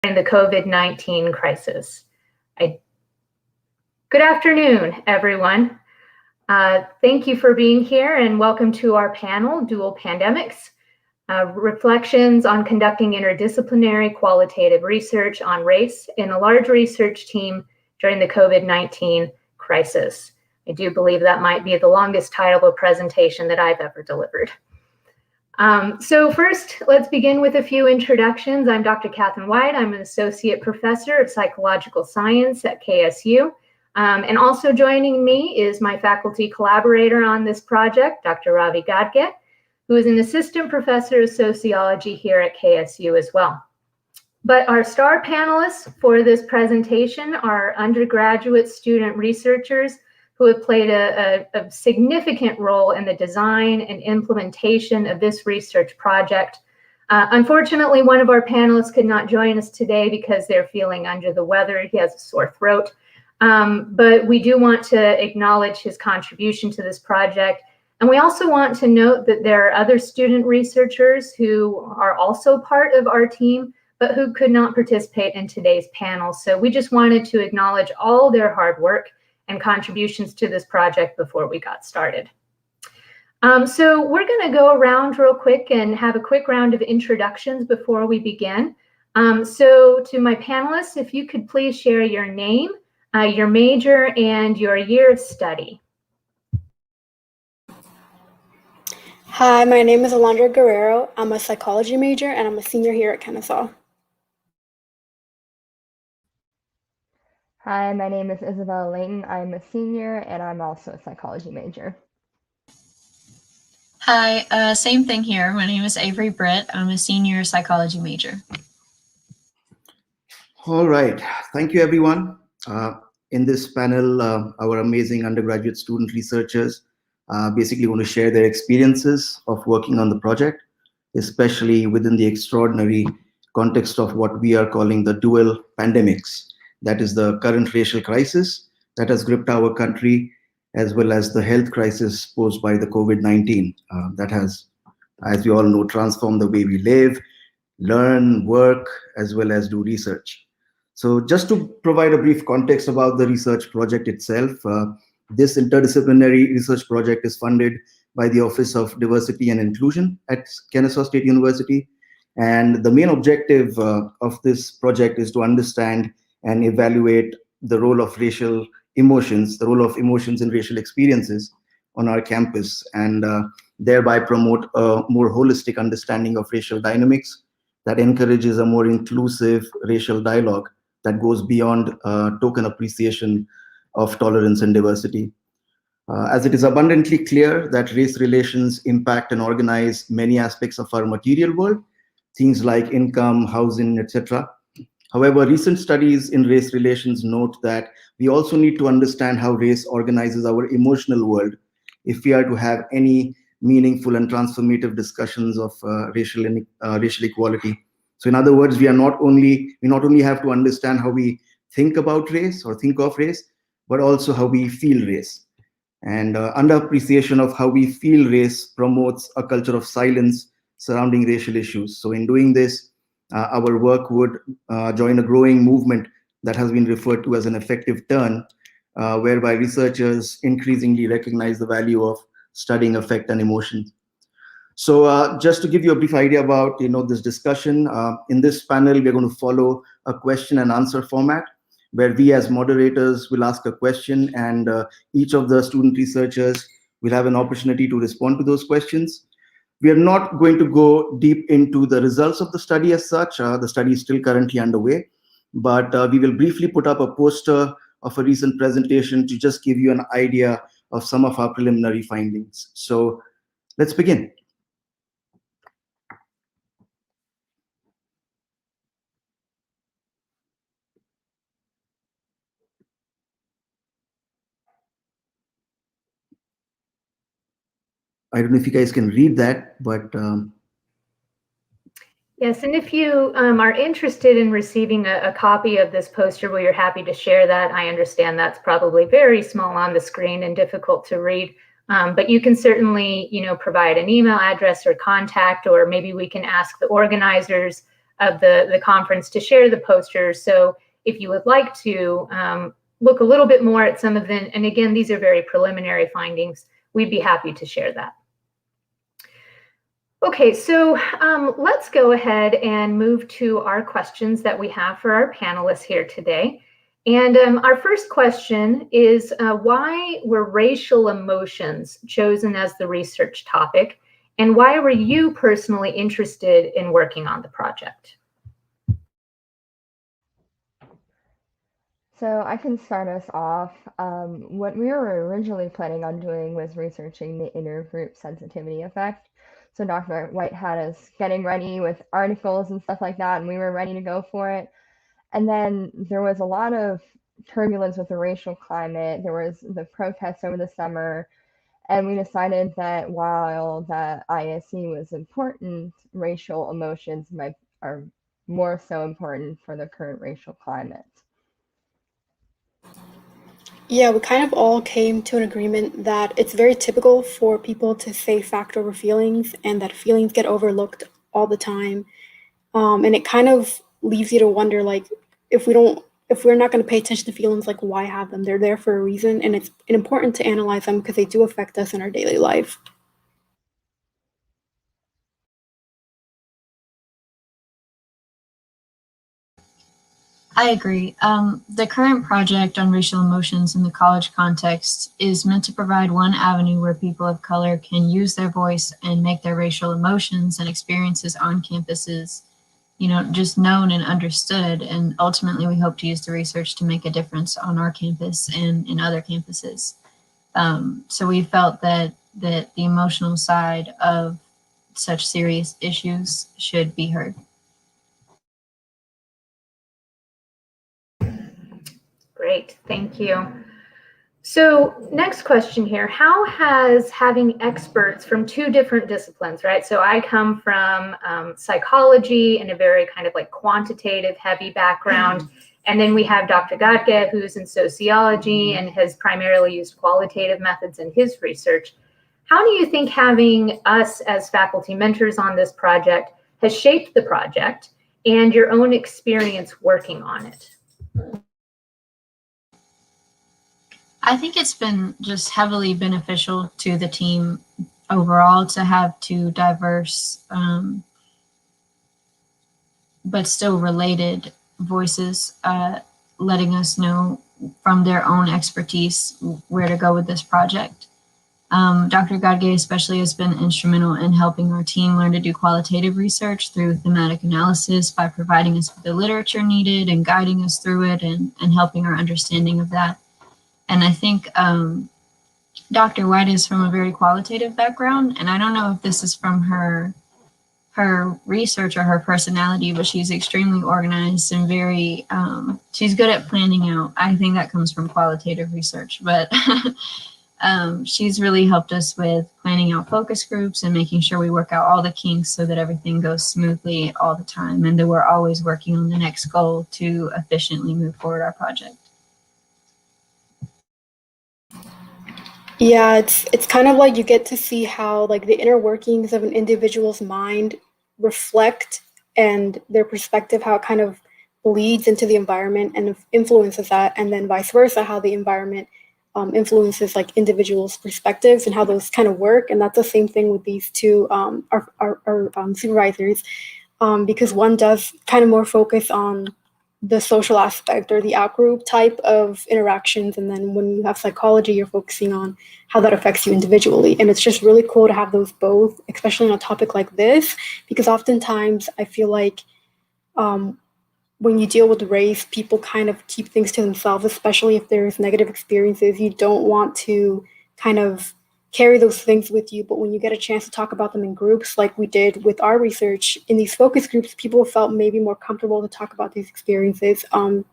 in the COVID-19 crisis. Good afternoon, everyone. Thank you for being here and welcome to our panel, Dual Pandemics, Reflections on Conducting Interdisciplinary Qualitative Research on Race in a Large Research Team During the COVID-19 Crisis. I do believe that might be the longest title of a presentation that I've ever delivered. So first, let's begin with a few introductions. I'm Dr. Katherine White. I'm an associate professor of psychological science at KSU. And also joining me is my faculty collaborator on this project, Dr. Ravi, who is an assistant professor of sociology here at KSU as well. But our star panelists for this presentation are undergraduate student researchers who have played a significant role in the design and implementation of this research project. Unfortunately, one of our panelists could not join us today because they're feeling under the weather. He has a sore throat. But we do want to acknowledge his contribution to this project. And we also want to note that there are other student researchers who are also part of our team, but who could not participate in today's panel. So we just wanted to acknowledge all their hard work and contributions to this project before we got started. So we're going to go around real quick and have a quick round of introductions before we begin. So to my panelists, if you could please share your name, your major, and your year of study. Hi, my name is Alondra Guerrero. I'm a psychology major and I'm a senior here at Kennesaw. Hi, my name is Isabella Layton. I'm a senior and I'm also a psychology major. Hi, same thing here. My name is Avery Britt. I'm a senior psychology major. All right, thank you everyone. In this panel, our amazing undergraduate student researchers basically want to share their experiences of working on the project, especially within the extraordinary context of what we are calling the dual pandemics. That is the current racial crisis that has gripped our country, as well as the health crisis posed by the COVID-19 that has, as we all know, transformed the way we live, learn, work, as well as do research. So just to provide a brief context about the research project itself, this interdisciplinary research project is funded by the Office of Diversity and Inclusion at Kennesaw State University. And the main objective of this project is to understand and evaluate the role of racial emotions, the role of emotions in racial experiences on our campus, and thereby promote a more holistic understanding of racial dynamics that encourages a more inclusive racial dialogue that goes beyond token appreciation of tolerance and diversity. As it is abundantly clear that race relations impact and organize many aspects of our material world, things like income, housing, etc. However, recent studies in race relations note that we also need to understand how race organizes our emotional world if we are to have any meaningful and transformative discussions of racial equality. So in other words, we not only have to understand how we think about race or think of race, but also how we feel race. And underappreciation of how we feel race promotes a culture of silence surrounding racial issues. So in doing this, our work would join a growing movement that has been referred to as an effective turn, whereby researchers increasingly recognize the value of studying affect and emotions. So just to give you a brief idea about this discussion, in this panel, we're going to follow a question and answer format, where we as moderators will ask a question and each of the student researchers will have an opportunity to respond to those questions. We are not going to go deep into the results of the study as such. The study is still currently underway, but we will briefly put up a poster of a recent presentation to just give you an idea of some of our preliminary findings. So let's begin. I don't know if you guys can read that, but yes, and if you are interested in receiving a copy of this poster, well, you're happy to share that. I understand that's probably very small on the screen and difficult to read, but you can certainly, provide an email address or contact, or maybe we can ask the organizers of the conference to share the posters. So if you would like to look a little bit more at some of them, and again, these are very preliminary findings, we'd be happy to share that. Okay, so let's go ahead and move to our questions that we have for our panelists here today. And our first question is, why were racial emotions chosen as the research topic? And why were you personally interested in working on the project? So I can start us off. What we were originally planning on doing was researching the intergroup sensitivity effect. So Dr. White had us getting ready with articles and stuff like that, and we were ready to go for it. And then there was a lot of turbulence with the racial climate. There was the protests over the summer, and we decided that while the ISE was important, racial emotions are more so important for the current racial climate. Yeah, we kind of all came to an agreement that it's very typical for people to say fact over feelings, and that feelings get overlooked all the time. And it kind of leaves you to wonder, like, if we're not going to pay attention to feelings, like, why have them? They're there for a reason, and it's important to analyze them because they do affect us in our daily life. I agree. The current project on racial emotions in the college context is meant to provide one avenue where people of color can use their voice and make their racial emotions and experiences on campuses, just known and understood. And ultimately, we hope to use the research to make a difference on our campus and in other campuses. So we felt that the emotional side of such serious issues should be heard. Great, thank you. So next question here, how has having experts from two different disciplines, right? So I come from psychology and a very kind of like quantitative heavy background. And then we have Dr. Ghadge, who's in sociology and has primarily used qualitative methods in his research. How do you think having us as faculty mentors on this project has shaped the project and your own experience working on it? I think it's been just heavily beneficial to the team overall to have two diverse but still related voices letting us know from their own expertise where to go with this project. Dr. Ghadge especially has been instrumental in helping our team learn to do qualitative research through thematic analysis by providing us with the literature needed and guiding us through it and helping our understanding of that. And I think Dr. White is from a very qualitative background, and I don't know if this is from her research or her personality, but she's extremely organized and very, she's good at planning out. I think that comes from qualitative research, but she's really helped us with planning out focus groups and making sure we work out all the kinks so that everything goes smoothly all the time and that we're always working on the next goal to efficiently move forward our project. Yeah, it's kind of like you get to see how, like, the inner workings of an individual's mind reflect, and their perspective, how it kind of bleeds into the environment and influences that, and then vice versa, how the environment influences like individuals' perspectives and how those kind of work. And that's the same thing with these two our supervisors, because one does kind of more focus on the social aspect or the outgroup type of interactions, and then when you have psychology, you're focusing on how that affects you individually. And it's just really cool to have those both, especially on a topic like this, because oftentimes I feel like when you deal with race, people kind of keep things to themselves, especially if there's negative experiences. You don't want to kind of carry those things with you, but when you get a chance to talk about them in groups, like we did with our research in these focus groups, people felt maybe more comfortable to talk about these experiences,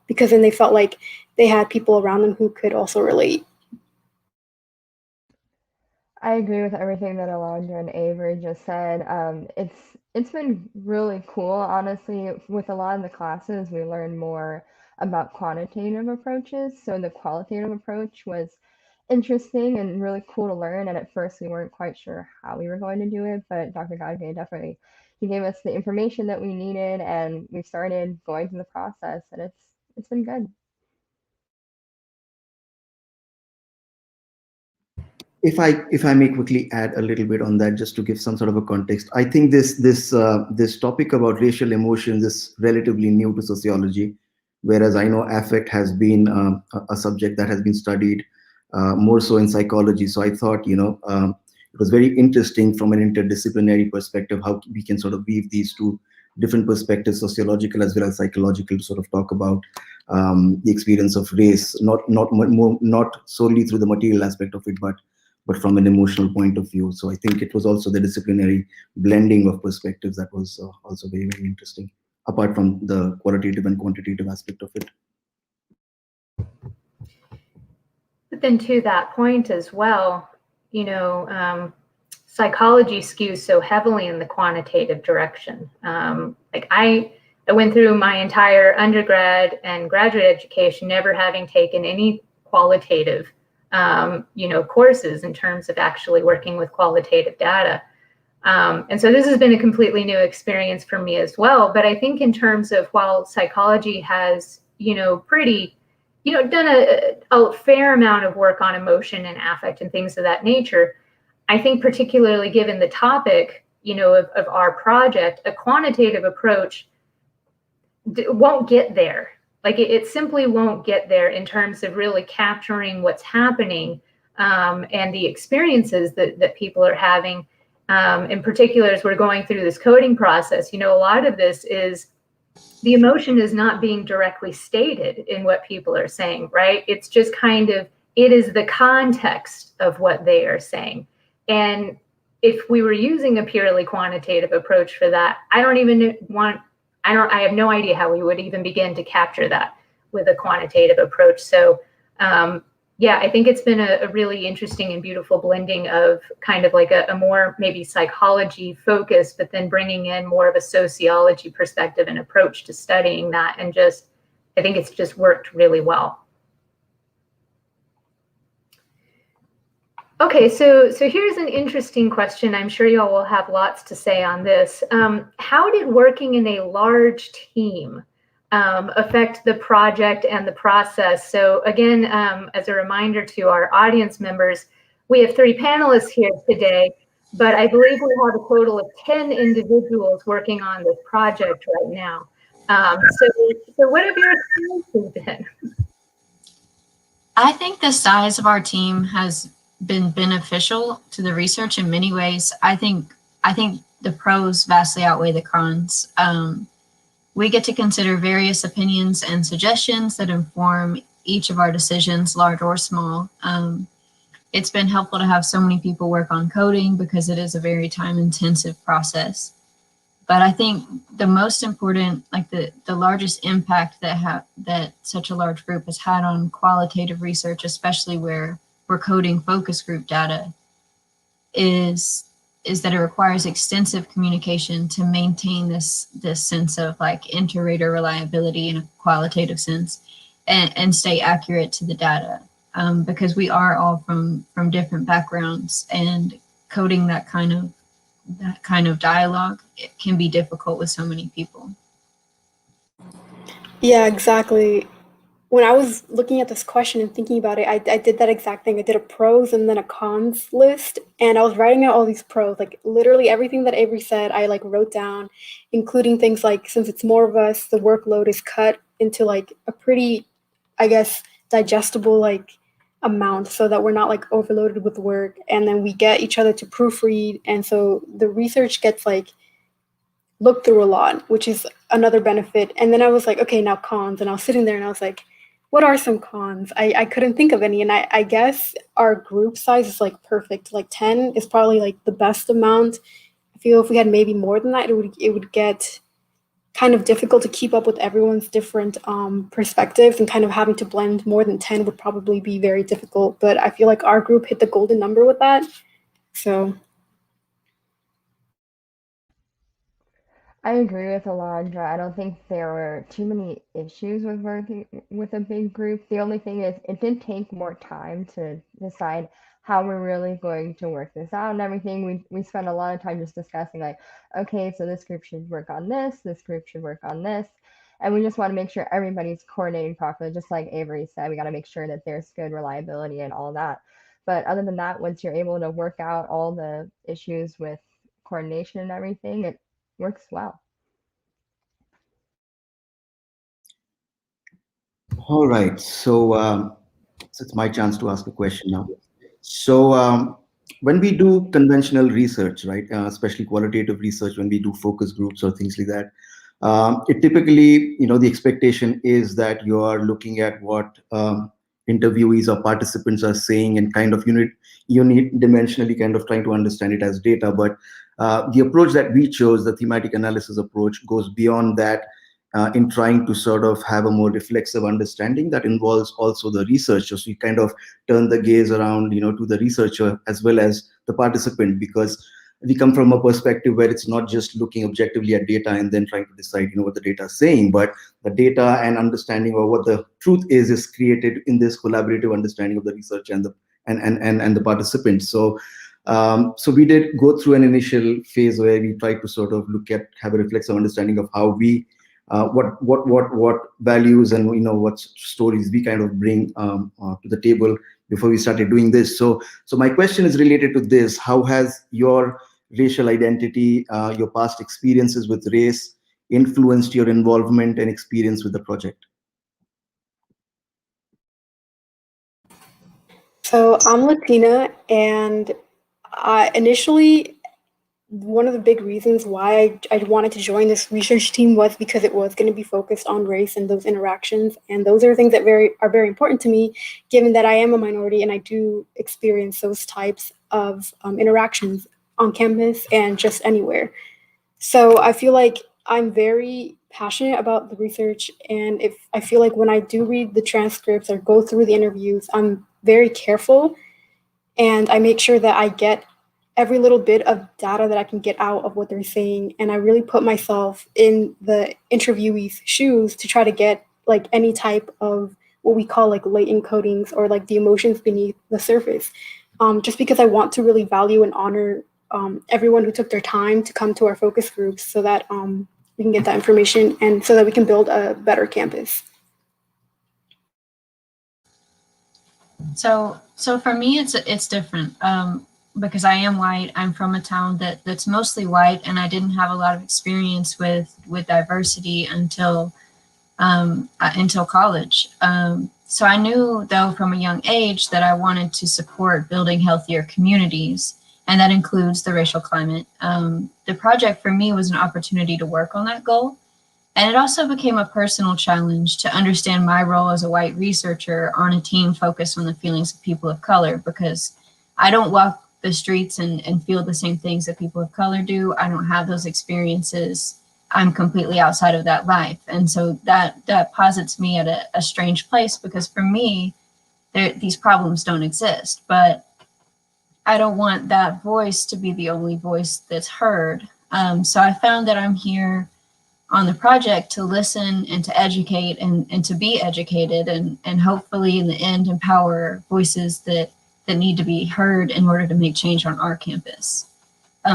because then they felt like they had people around them who could also relate. I agree with everything that Alondra and Avery just said. It's been really cool, honestly. With a lot of the classes, we learned more about quantitative approaches. So the qualitative approach was interesting and really cool to learn. And at first, we weren't quite sure how we were going to do it, but Dr. Ghadge definitely he gave us the information that we needed, and we started going through the process, and it's been good. If I may quickly add a little bit on that, just to give some sort of a context, I think this topic about racial emotions is relatively new to sociology, whereas I know affect has been a subject that has been studied more so in psychology. So I thought, it was very interesting from an interdisciplinary perspective how we can sort of weave these two different perspectives, sociological as well as psychological, to sort of talk about the experience of race, not solely through the material aspect of it, but from an emotional point of view. So I think it was also the disciplinary blending of perspectives that was also very, very interesting, apart from the qualitative and quantitative aspect of it. But then to that point as well, psychology skews so heavily in the quantitative direction. I went through my entire undergrad and graduate education never having taken any qualitative courses in terms of actually working with qualitative data. And so this has been a completely new experience for me as well. But I think in terms of while psychology has, done a fair amount of work on emotion and affect and things of that nature, I think particularly given the topic, of our project, a quantitative approach won't get there. Like it simply won't get there in terms of really capturing what's happening and the experiences that people are having. In particular, as we're going through this coding process, a lot of this is the emotion is not being directly stated in what people are saying, right? It's just it is the context of what they are saying. And if we were using a purely quantitative approach for that, I have no idea how we would even begin to capture that with a quantitative approach. So I think it's been a really interesting and beautiful blending of kind of like a more maybe psychology focus, but then bringing in more of a sociology perspective and approach to studying that. And I think it's just worked really well. Okay, so here's an interesting question. I'm sure y'all will have lots to say on this. How did working in a large team affect the project and the process? So again, as a reminder to our audience members, we have 3 panelists here today, but I believe we have a total of 10 individuals working on this project right now. So what have your experiences been? I think the size of our team has been beneficial to the research in many ways. I think the pros vastly outweigh the cons. We get to consider various opinions and suggestions that inform each of our decisions, large or small. It's been helpful to have so many people work on coding because it is a very time-intensive process. But I think the most important, like the largest impact that such a large group has had on qualitative research, especially where we're coding focus group data, is that it requires extensive communication to maintain this sense of like inter-rater reliability in a qualitative sense and stay accurate to the data. Because we are all from different backgrounds, and coding that kind of dialogue, it can be difficult with so many people. Yeah, exactly. When I was looking at this question and thinking about it, I did that exact thing. I did a pros and then a cons list, and I was writing out all these pros, like literally everything that Avery said, I like wrote down, including things like, since it's more of us, the workload is cut into like a pretty, I guess, digestible like amount so that we're not like overloaded with work. And then we get each other to proofread. And so the research gets like looked through a lot, which is another benefit. And then I was like, okay, now cons. And I was sitting there and I was like, what are some cons? I couldn't think of any. And I guess our group size is like perfect. Like 10 is probably like the best amount. I feel if we had maybe more than that, it would get kind of difficult to keep up with everyone's different perspectives, and kind of having to blend more than 10 would probably be very difficult. But I feel like our group hit the golden number with that. So I agree with Alondra. I don't think there were too many issues with working with a big group. The only thing is it did take more time to decide how we're really going to work this out and everything. We spend a lot of time just discussing like, okay, so this group should work on this group should work on this. And we just want to make sure everybody's coordinating properly. Just like Avery said, we got to make sure that there's good reliability and all that. But other than that, once you're able to work out all the issues with coordination and everything, it works well. All right, so it's my chance to ask a question now. So when we do conventional research, right, especially qualitative research, when we do focus groups or things like that, it typically, the expectation is that you are looking at what interviewees or participants are saying and kind of unidimensionally kind of trying to understand it as data. But the approach that we chose, the thematic analysis approach, goes beyond that in trying to sort of have a more reflexive understanding that involves also the researcher. So we kind of turn the gaze around, to the researcher as well as the participant, because we come from a perspective where it's not just looking objectively at data and then trying to decide, what the data is saying, but the data and understanding of what the truth is created in this collaborative understanding of the research and the participants. So we did go through an initial phase where we tried to sort of have a reflexive understanding of how we what values and what stories we kind of bring to the table before we started doing this. So my question is related to this: how has your racial identity, your past experiences with race, influenced your involvement and experience with the project? So I'm Latina, and initially, one of the big reasons why I wanted to join this research team was because it was going to be focused on race and those interactions. And those are things that are very important to me, given that I am a minority and I do experience those types of interactions on campus and just anywhere. So I feel like I'm very passionate about the research. And if I feel like when I do read the transcripts or go through the interviews, I'm very careful and I make sure that I get every little bit of data that I can get out of what they're saying. And I really put myself in the interviewee's shoes to try to get like any type of what we call like latent codings or like the emotions beneath the surface. Just because I want to really value and honor everyone who took their time to come to our focus groups so that we can get that information and so that we can build a better campus. So for me, it's different because I am white. I'm from a town that's mostly white, and I didn't have a lot of experience with diversity until college. So I knew, though, from a young age that I wanted to support building healthier communities, and that includes the racial climate. The project for me was an opportunity to work on that goal. And it also became a personal challenge to understand my role as a white researcher on a team focused on the feelings of people of color, because I don't walk the streets and feel the same things that people of color do. I don't have those experiences. I'm completely outside of that life. And so that posits me at a strange place, because for me, these problems don't exist. But I don't want that voice to be the only voice that's heard. So I found that I'm here on the project to listen and to educate and to be educated and hopefully in the end empower voices that need to be heard in order to make change on our campus.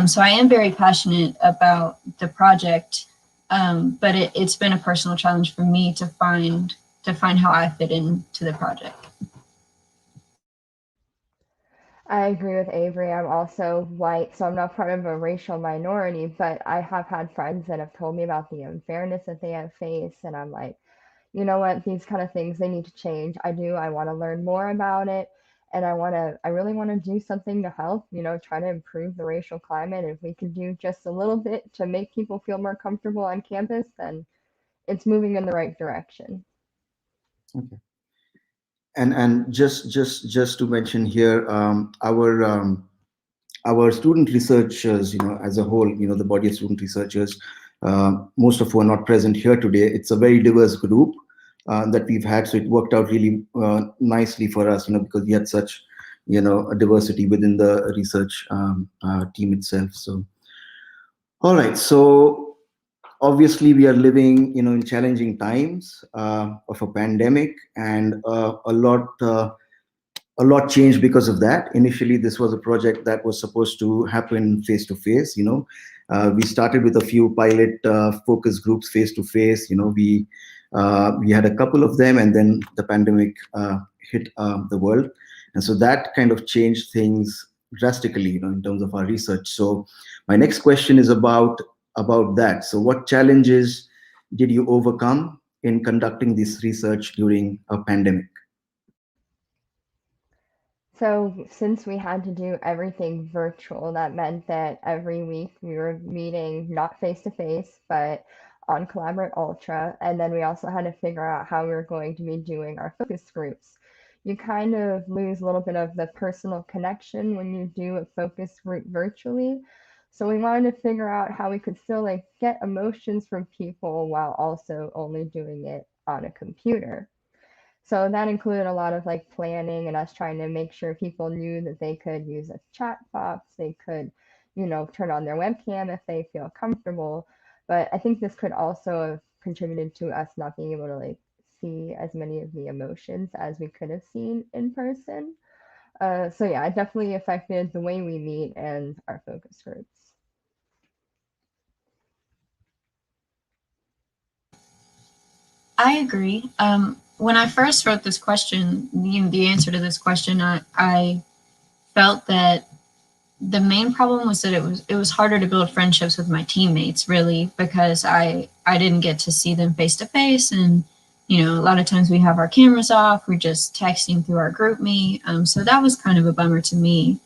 So I am very passionate about the project, but it's been a personal challenge for me to find how I fit into the project. I agree with Avery. I'm also white, so I'm not part of a racial minority, but I have had friends that have told me about the unfairness that they have faced, and I'm like, you know what, these kind of things, they need to change. I want to learn more about it, and I really want to do something to help, try to improve the racial climate. If we can do just a little bit to make people feel more comfortable on campus, then it's moving in the right direction. Okay. And just to mention here, our student researchers, as a whole, the body of student researchers, most of who are not present here today, it's a very diverse group that we've had. So it worked out really nicely for us, because we had such, a diversity within the research team itself. So, all right. So obviously we are living, in challenging times of a pandemic, and a lot a lot changed because of that. Initially, this was a project that was supposed to happen face to face. We started with a few pilot focus groups face to face. We had a couple of them, and then the pandemic hit the world, and so that kind of changed things drastically, in terms of our research. So my next question is about that. So what challenges did you overcome in conducting this research during a pandemic? So since we had to do everything virtual, that meant that every week we were meeting not face to face, but on Collaborate Ultra. And then we also had to figure out how we were going to be doing our focus groups. You kind of lose a little bit of the personal connection when you do a focus group virtually. So we wanted to figure out how we could still get emotions from people while also only doing it on a computer. So that included a lot of planning and us trying to make sure people knew that they could use a chat box, they could, turn on their webcam if they feel comfortable. But I think this could also have contributed to us not being able to see as many of the emotions as we could have seen in person. So yeah, it definitely affected the way we meet and our focus groups. I agree. When I first wrote this question, the answer to this question, I felt that the main problem was that it was harder to build friendships with my teammates, really, because I didn't get to see them face to face, and a lot of times we have our cameras off, we're just texting through our group meet. So that was kind of a bummer to me.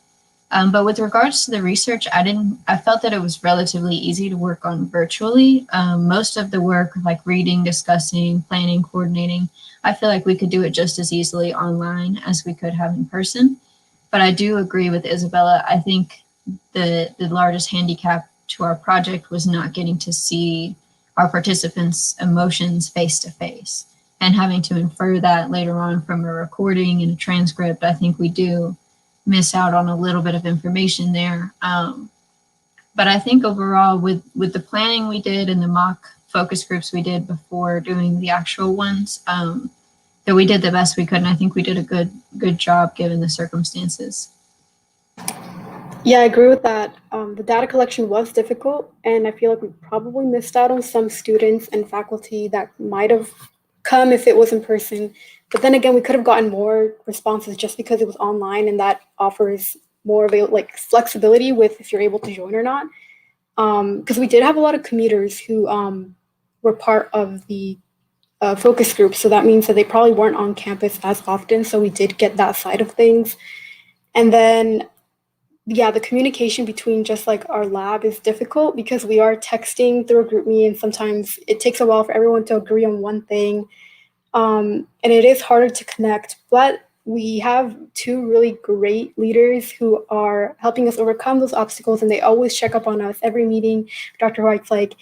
But with regards to the research, I felt that it was relatively easy to work on virtually. Most of the work, like reading, discussing, planning, coordinating, I feel like we could do it just as easily online as we could have in person. But I do agree with Isabella. I think the largest handicap to our project was not getting to see our participants' emotions face to face, and having to infer that later on from a recording and a transcript. I think we do miss out on a little bit of information there. But I think overall, with the planning we did and the mock focus groups we did before doing the actual ones, that we did the best we could, and I think we did a good job given the circumstances. Yeah, I agree with that. The data collection was difficult, and I feel like we probably missed out on some students and faculty that might have come if it was in person. But then again, we could have gotten more responses just because it was online, and that offers more flexibility with if you're able to join or not. Because we did have a lot of commuters who were part of the focus group, so that means that they probably weren't on campus as often. So we did get that side of things, and then yeah, the communication between just our lab is difficult because we are texting through a group meet, and sometimes it takes a while for everyone to agree on one thing. And it is harder to connect, but we have two really great leaders who are helping us overcome those obstacles, and they always check up on us every meeting. Dr. White's like,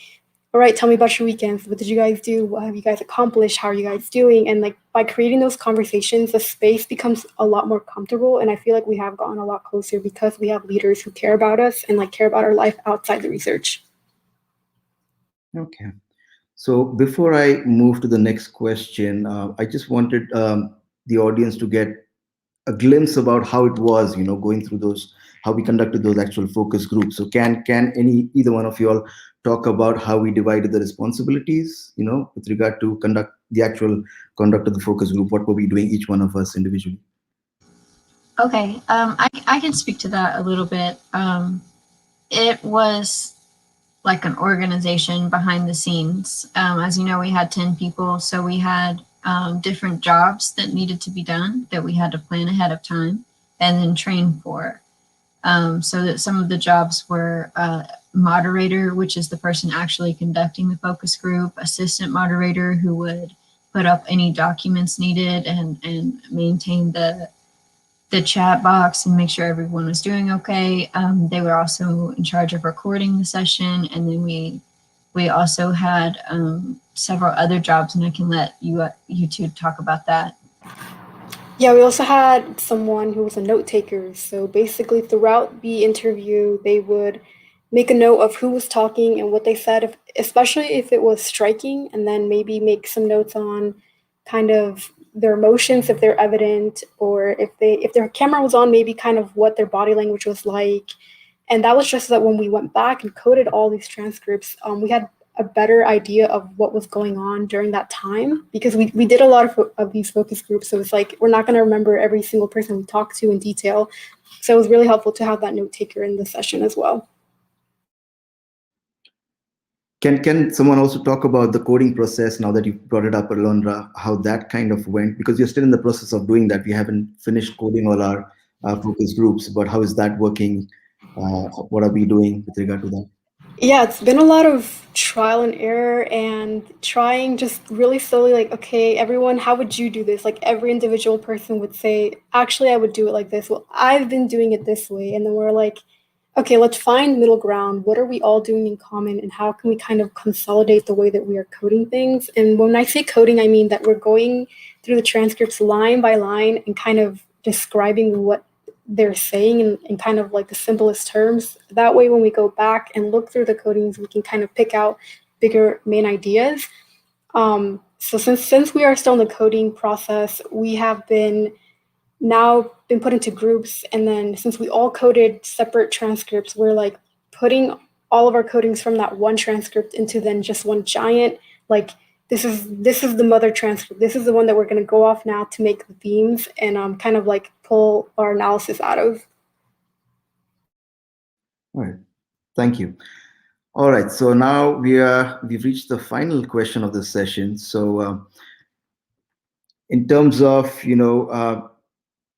all right, tell me about your weekends. What did you guys do? What have you guys accomplished? How are you guys doing? And by creating those conversations, the space becomes a lot more comfortable. And I feel like we have gotten a lot closer because we have leaders who care about us and care about our life outside the research. Okay. So before I move to the next question, I just wanted the audience to get a glimpse about how it was, going through those, how we conducted those actual focus groups. So can either one of you all talk about how we divided the responsibilities, with regard to the actual conduct of the focus group? What were we doing, each one of us individually? Okay, I can speak to that a little bit. It was like an organization behind the scenes. As you know, we had 10 people, so we had different jobs that needed to be done that we had to plan ahead of time and then train for. So that some of the jobs were moderator, which is the person actually conducting the focus group, assistant moderator who would put up any documents needed and maintain the chat box and make sure everyone was doing okay. They were also in charge of recording the session, and then we also had several other jobs, and I can let you two talk about that. Yeah, we also had someone who was a note taker. So basically throughout the interview, they would make a note of who was talking and what they said, especially if it was striking, and then maybe make some notes on kind of their emotions, if they're evident, or if their camera was on, maybe kind of what their body language was like. And that was just so that when we went back and coded all these transcripts, we had a better idea of what was going on during that time, because we did a lot of these focus groups. So it's like, we're not going to remember every single person we talked to in detail. So it was really helpful to have that note taker in the session as well. Can someone also talk about the coding process now that you brought it up, Alondra, how that kind of went? Because you're still in the process of doing that. We haven't finished coding all our focus groups, but how is that working? What are we doing with regard to that? Yeah, it's been a lot of trial and error and trying just really slowly, like, okay, everyone, how would you do this? Like every individual person would say, actually, I would do it like this. Well, I've been doing it this way. And then we're like, okay, let's find middle ground. What are we all doing in common, and how can we kind of consolidate the way that we are coding things? And when I say coding, I mean that we're going through the transcripts line by line and kind of describing what they're saying in kind of like the simplest terms. That way, when we go back and look through the codings, we can kind of pick out bigger main ideas. So since we are still in the coding process, we have been put into groups, and then since we all coded separate transcripts, we're like putting all of our codings from that one transcript into then just one giant, like, this is the mother transcript. This is the one that we're going to go off now to make the themes and kind of like pull our analysis out of. All right, thank you. All right, so now we've reached the final question of this session. So in terms of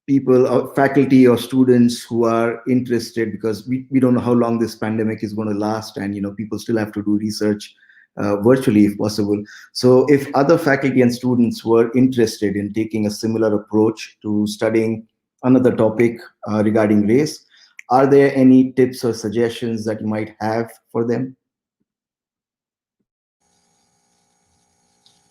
people, faculty or students who are interested, because we don't know how long this pandemic is going to last, and people still have to do research virtually if possible. So if other faculty and students were interested in taking a similar approach to studying another topic regarding race, are there any tips or suggestions that you might have for them?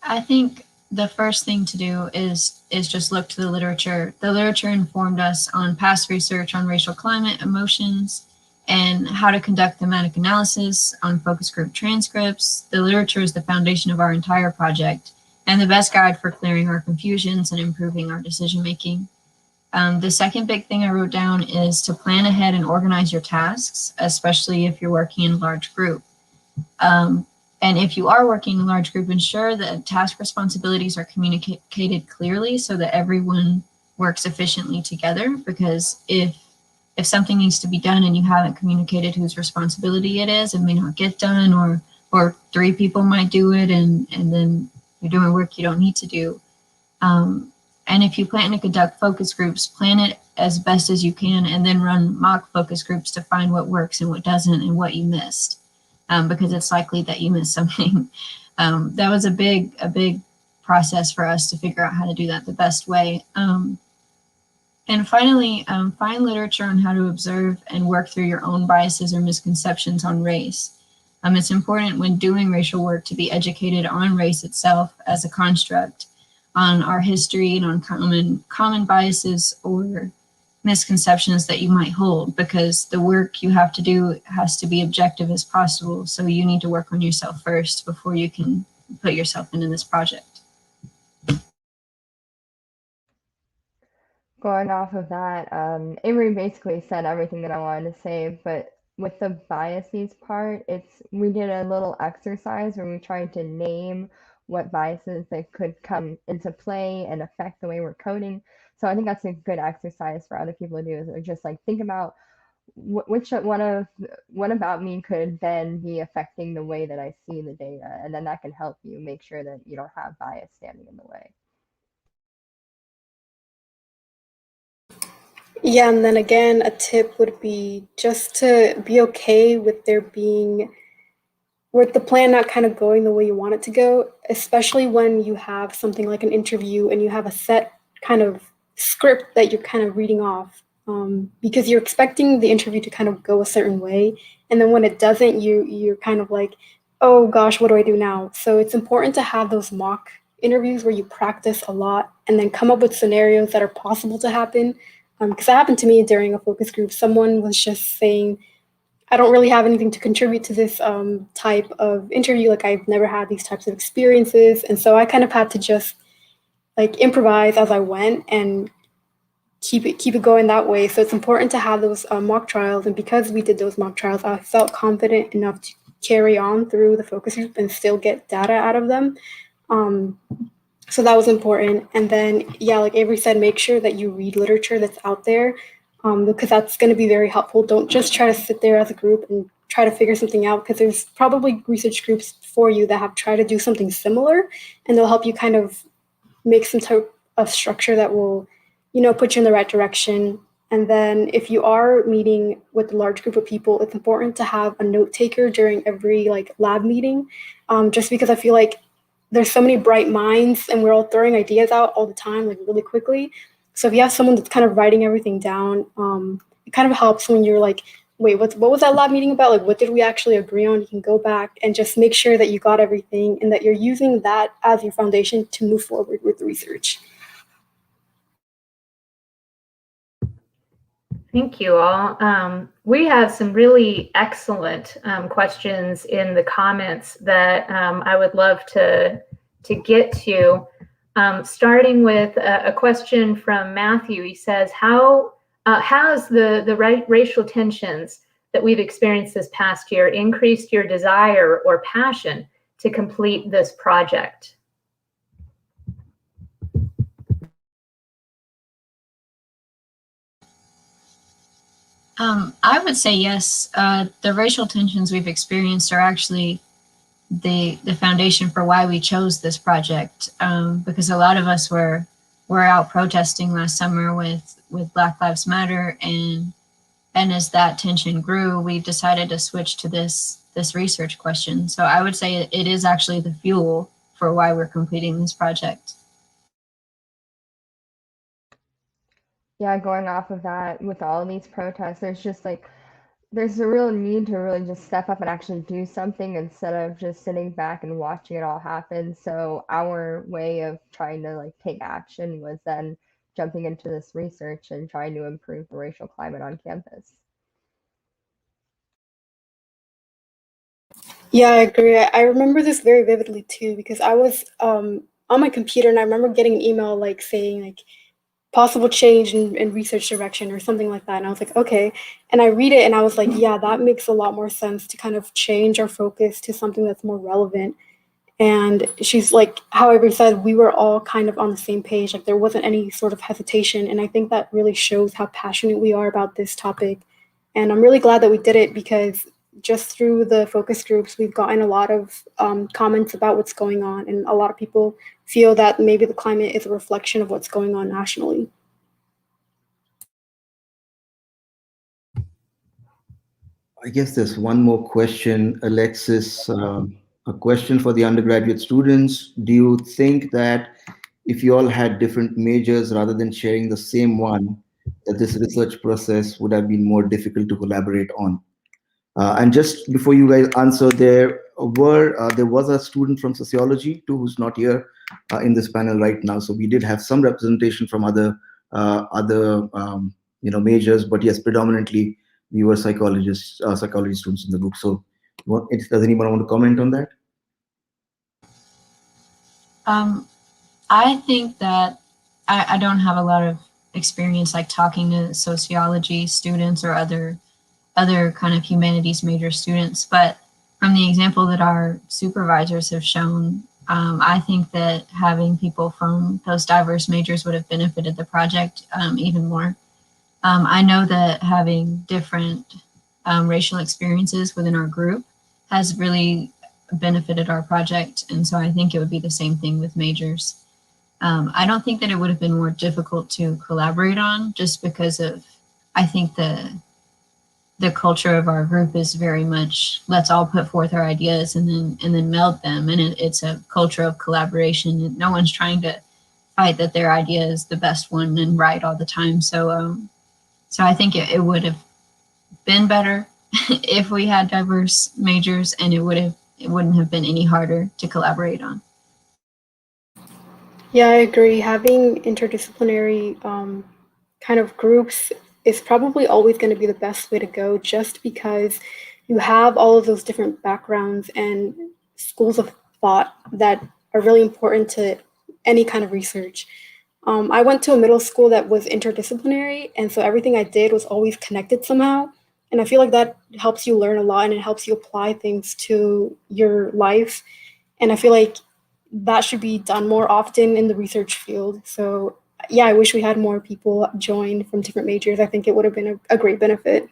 I think the first thing to do is just look to the literature. The literature informed us on past research on racial climate, emotions, and how to conduct thematic analysis on focus group transcripts. The literature is the foundation of our entire project and the best guide for clearing our confusions and improving our decision making. The second big thing I wrote down is to plan ahead and organize your tasks, especially if you're working in a large group. And if you are working in a large group, ensure that task responsibilities are communicated clearly so that everyone works efficiently together. Because if something needs to be done and you haven't communicated whose responsibility it is, it may not get done, or 3 people might do it, and then you're doing work you don't need to do. And if you plan to conduct focus groups, plan it as best as you can, and then run mock focus groups to find what works and what doesn't and what you missed. Because it's likely that you missed something. That was a big process for us to figure out how to do that the best way. And finally, find literature on how to observe and work through your own biases or misconceptions on race. It's important when doing racial work to be educated on race itself as a construct, on our history, and on common biases or misconceptions that you might hold, because the work you have to do has to be objective as possible. So you need to work on yourself first before you can put yourself into this project. Going off of that, Avery basically said everything that I wanted to say, but with the biases part, we did a little exercise where we tried to name what biases that could come into play and affect the way we're coding. So I think that's a good exercise for other people to do, is just like think about what about me could then be affecting the way that I see the data, and then that can help you make sure that you don't have bias standing in the way. Yeah, and then again, a tip would be just to be okay with with the plan not kind of going the way you want it to go, especially when you have something like an interview and you have a set kind of script that you're kind of reading off, because you're expecting the interview to kind of go a certain way. And then when it doesn't, you're kind of like, oh gosh, what do I do now? So it's important to have those mock interviews where you practice a lot and then come up with scenarios that are possible to happen. Because that happened to me during a focus group. Someone was just saying, I don't really have anything to contribute to this type of interview. Like, I've never had these types of experiences. And so I kind of had to just like improvise as I went and keep it going that way. So it's important to have those mock trials. And because we did those mock trials, I felt confident enough to carry on through the focus group and still get data out of them. So that was important. And then, yeah, like Avery said, make sure that you read literature that's out there, because that's going to be very helpful. Don't just try to sit there as a group and try to figure something out, because there's probably research groups for you that have tried to do something similar, and they'll help you kind of make some type of structure that will, put you in the right direction. And then if you are meeting with a large group of people, it's important to have a note taker during every like lab meeting, just because I feel like there's so many bright minds and we're all throwing ideas out all the time, like really quickly. So if you have someone that's kind of writing everything down, it kind of helps when you're like, wait, what was that lab meeting about? Like, what did we actually agree on? You can go back and just make sure that you got everything and that you're using that as your foundation to move forward with research. Thank you all. We have some really excellent questions in the comments that I would love to get to. Starting with a question from Matthew. He says, how has the racial tensions that we've experienced this past year increased your desire or passion to complete this project? I would say yes. The racial tensions we've experienced are actually the foundation for why we chose this project, because a lot of us were out protesting last summer with Black Lives Matter, and as that tension grew, we decided to switch to this research question. So I would say it is actually the fuel for why we're completing this project. Yeah, going off of that, with all of these protests, there's a real need to really just step up and actually do something instead of just sitting back and watching it all happen. So our way of trying to take action was then jumping into this research and trying to improve the racial climate on campus. Yeah, I agree. I remember this very vividly too, because I was on my computer and I remember getting an email saying possible change in research direction or something like that. And I was like, okay. And I read it and I was like, yeah, that makes a lot more sense to kind of change our focus to something that's more relevant. And she's like, however said, we were all kind of on the same page. Like there wasn't any sort of hesitation. And I think that really shows how passionate we are about this topic. And I'm really glad that we did it, because just through the focus groups, we've gotten a lot of comments about what's going on. And a lot of people feel that maybe the climate is a reflection of what's going on nationally. I guess there's one more question, Alexis. A question for the undergraduate students. Do you think that if you all had different majors rather than sharing the same one, that this research process would have been more difficult to collaborate on? And just before you guys answer, there was a student from sociology too who's not here in this panel right now. So we did have some representation from other majors, but yes, predominantly we were psychology students in the group. So does anyone want to comment on that? I think that I don't have a lot of experience talking to sociology students or other kind of humanities major students, but from the example that our supervisors have shown, I think that having people from those diverse majors would have benefited the project even more. I know that having different racial experiences within our group has really benefited our project, and so I think it would be the same thing with majors. I don't think that it would have been more difficult to collaborate on, just because I think the culture of our group is very much, let's all put forth our ideas and then meld them. And it's a culture of collaboration. No one's trying to fight that their idea is the best one and right all the time. So I think it would have been better if we had diverse majors, and it wouldn't have been any harder to collaborate on. Yeah, I agree. Having interdisciplinary kind of groups is probably always going to be the best way to go, just because you have all of those different backgrounds and schools of thought that are really important to any kind of research. I went to a middle school that was interdisciplinary, and so everything I did was always connected somehow. And I feel like that helps you learn a lot, and it helps you apply things to your life. And I feel like that should be done more often in the research field. So yeah, I wish we had more people join from different majors. I think it would have been a great benefit.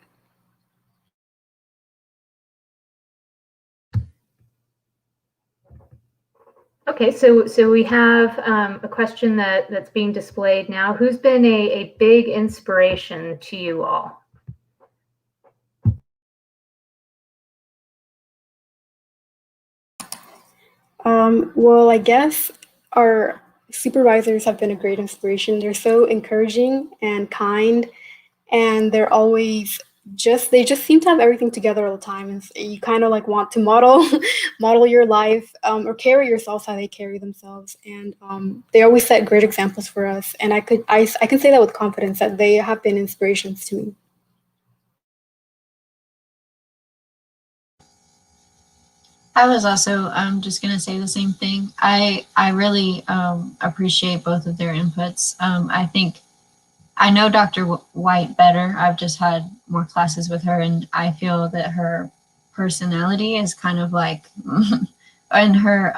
Okay, so we have a question that's being displayed now. Who's been a big inspiration to you all? Well, I guess our supervisors have been a great inspiration. They're so encouraging and kind, and they're always they just seem to have everything together all the time. And you kind of like want to model your life or carry yourself how they carry themselves. And they always set great examples for us. And I can say that with confidence that they have been inspirations to me. I was also just going to say the same thing. I really appreciate both of their inputs. I know Dr. White better. I've just had more classes with her, and I feel that her personality is kind of like, and her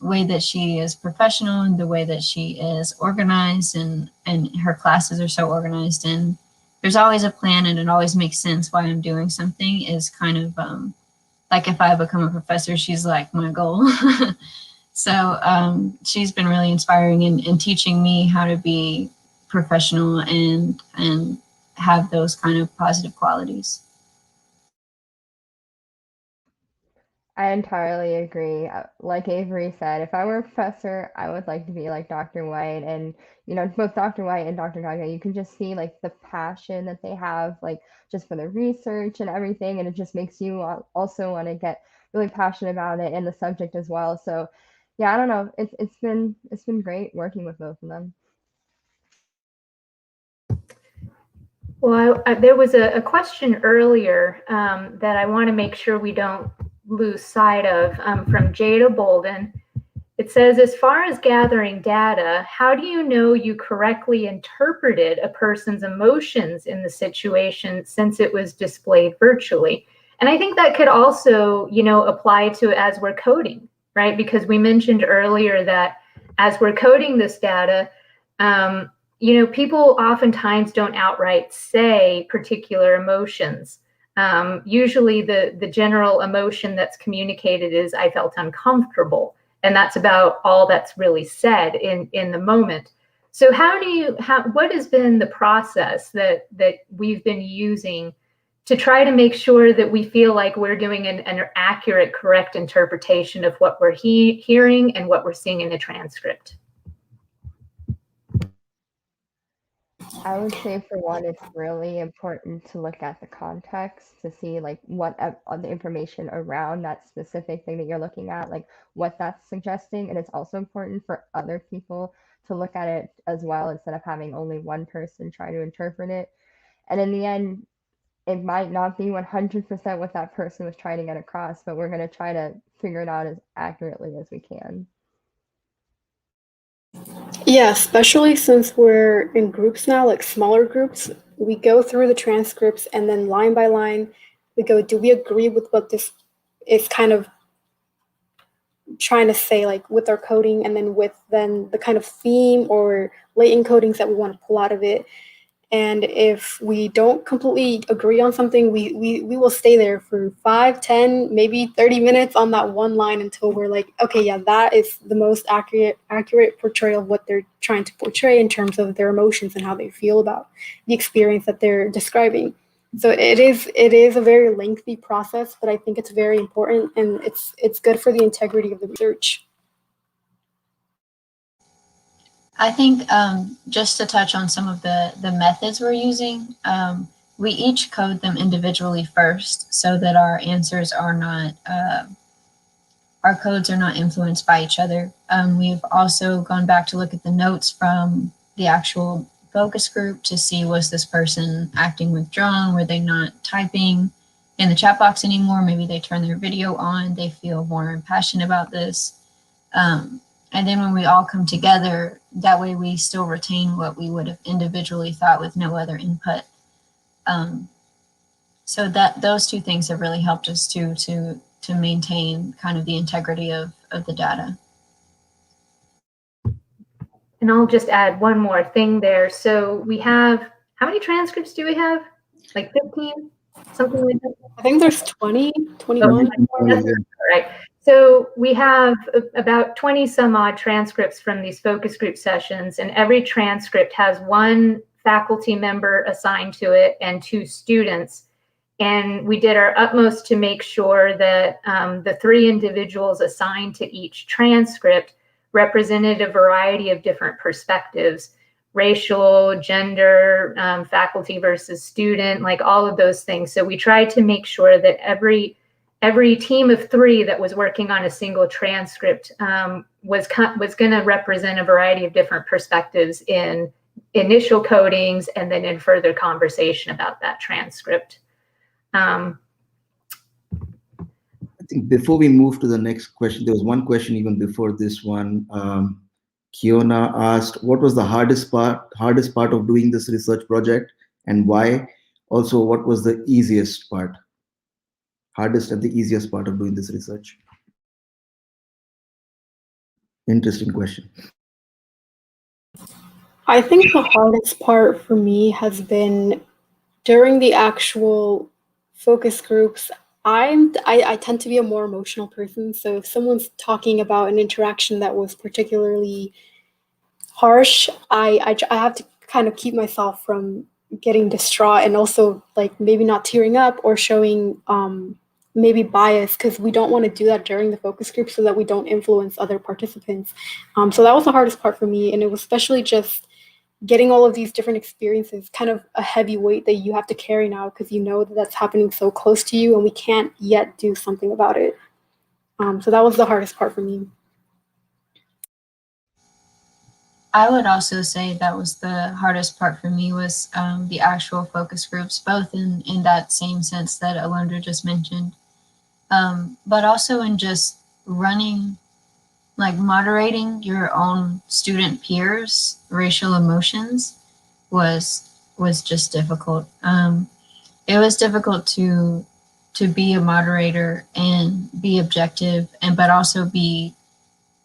way that she is professional and the way that she is organized, and her classes are so organized, and there's always a plan, and it always makes sense why I'm doing something, is kind of like if I become a professor, she's like my goal. So she's been really inspiring in teaching me how to be professional and have those kind of positive qualities. I entirely agree. Like Avery said, if I were a professor, I would like to be like Dr. White. And, you know, both Dr. White and Dr. Gaga, you can just see like the passion that they have, like just for the research and everything. And it just makes you also want to get really passionate about it and the subject as well. So yeah, I don't know. It's been great working with both of them. Well, there was a question earlier that I want to make sure we don't lose sight of from Jada Bolden. It says, as far as gathering data, how do you know you correctly interpreted a person's emotions in the situation since it was displayed virtually? And I think that could also, you know, apply to as we're coding, right? Because we mentioned earlier that as we're coding this data, you know, people oftentimes don't outright say particular emotions. Usually the general emotion that's communicated is, I felt uncomfortable. And that's about all that's really said in the moment. So what has been the process that we've been using to try to make sure that we feel like we're doing an accurate, correct interpretation of what we're hearing and what we're seeing in the transcript? I would say for one, it's really important to look at the context to see like what the information around that specific thing that you're looking at, like what that's suggesting. And it's also important for other people to look at it as well instead of having only one person try to interpret it. And in the end, it might not be 100% what that person was trying to get across, but we're going to try to figure it out as accurately as we can. Yeah, especially since we're in groups now, like smaller groups, we go through the transcripts and then line by line, we go, do we agree with what this is kind of trying to say, like with our coding, and then with the kind of theme or latent codings that we want to pull out of it. And if we don't completely agree on something, we will stay there for 5, 10, maybe 30 minutes on that one line until we're like, okay, yeah, that is the most accurate portrayal of what they're trying to portray in terms of their emotions and how they feel about the experience that they're describing. So it is a very lengthy process, but I think it's very important, and it's good for the integrity of the research. I think just to touch on some of the methods we're using, we each code them individually first so that our answers are not, our codes are not influenced by each other. We've also gone back to look at the notes from the actual focus group to see, was this person acting withdrawn? Were they not typing in the chat box anymore? Maybe they turn their video on, they feel more impassioned about this. and then when we all come together, that way we still retain what we would have individually thought with no other input. So that those two things have really helped us to maintain kind of the integrity of the data. And I'll just add one more thing there. So we have, how many transcripts do we have? Like 15, something like that? I think there's 20, 21. That's right. So we have about 20 some odd transcripts from these focus group sessions, and every transcript has one faculty member assigned to it and 2 students. And we did our utmost to make sure that the 3 individuals assigned to each transcript represented a variety of different perspectives, racial, gender, faculty versus student, like all of those things. So we tried to make sure that every team of 3 that was working on a single transcript was going to represent a variety of different perspectives in initial codings and then in further conversation about that transcript. I think before we move to the next question, there was one question even before this one. Kiona asked, what was the hardest part of doing this research project and why? Also, what was the easiest part? Hardest and the easiest part of doing this research? Interesting question. I think the hardest part for me has been during the actual focus groups. I tend to be a more emotional person. So if someone's talking about an interaction that was particularly harsh, I have to kind of keep myself from getting distraught and also like maybe not tearing up or showing maybe bias, because we don't want to do that during the focus group so that we don't influence other participants. So that was the hardest part for me. And it was especially just getting all of these different experiences, kind of a heavy weight that you have to carry now because you know that that's happening so close to you and we can't yet do something about it. So that was the hardest part for me. I would also say that was the hardest part for me was the actual focus groups, both in that same sense that Alondra just mentioned, but also in just running, like moderating your own student peers' racial emotions was just difficult. It was difficult to be a moderator and be objective, but also be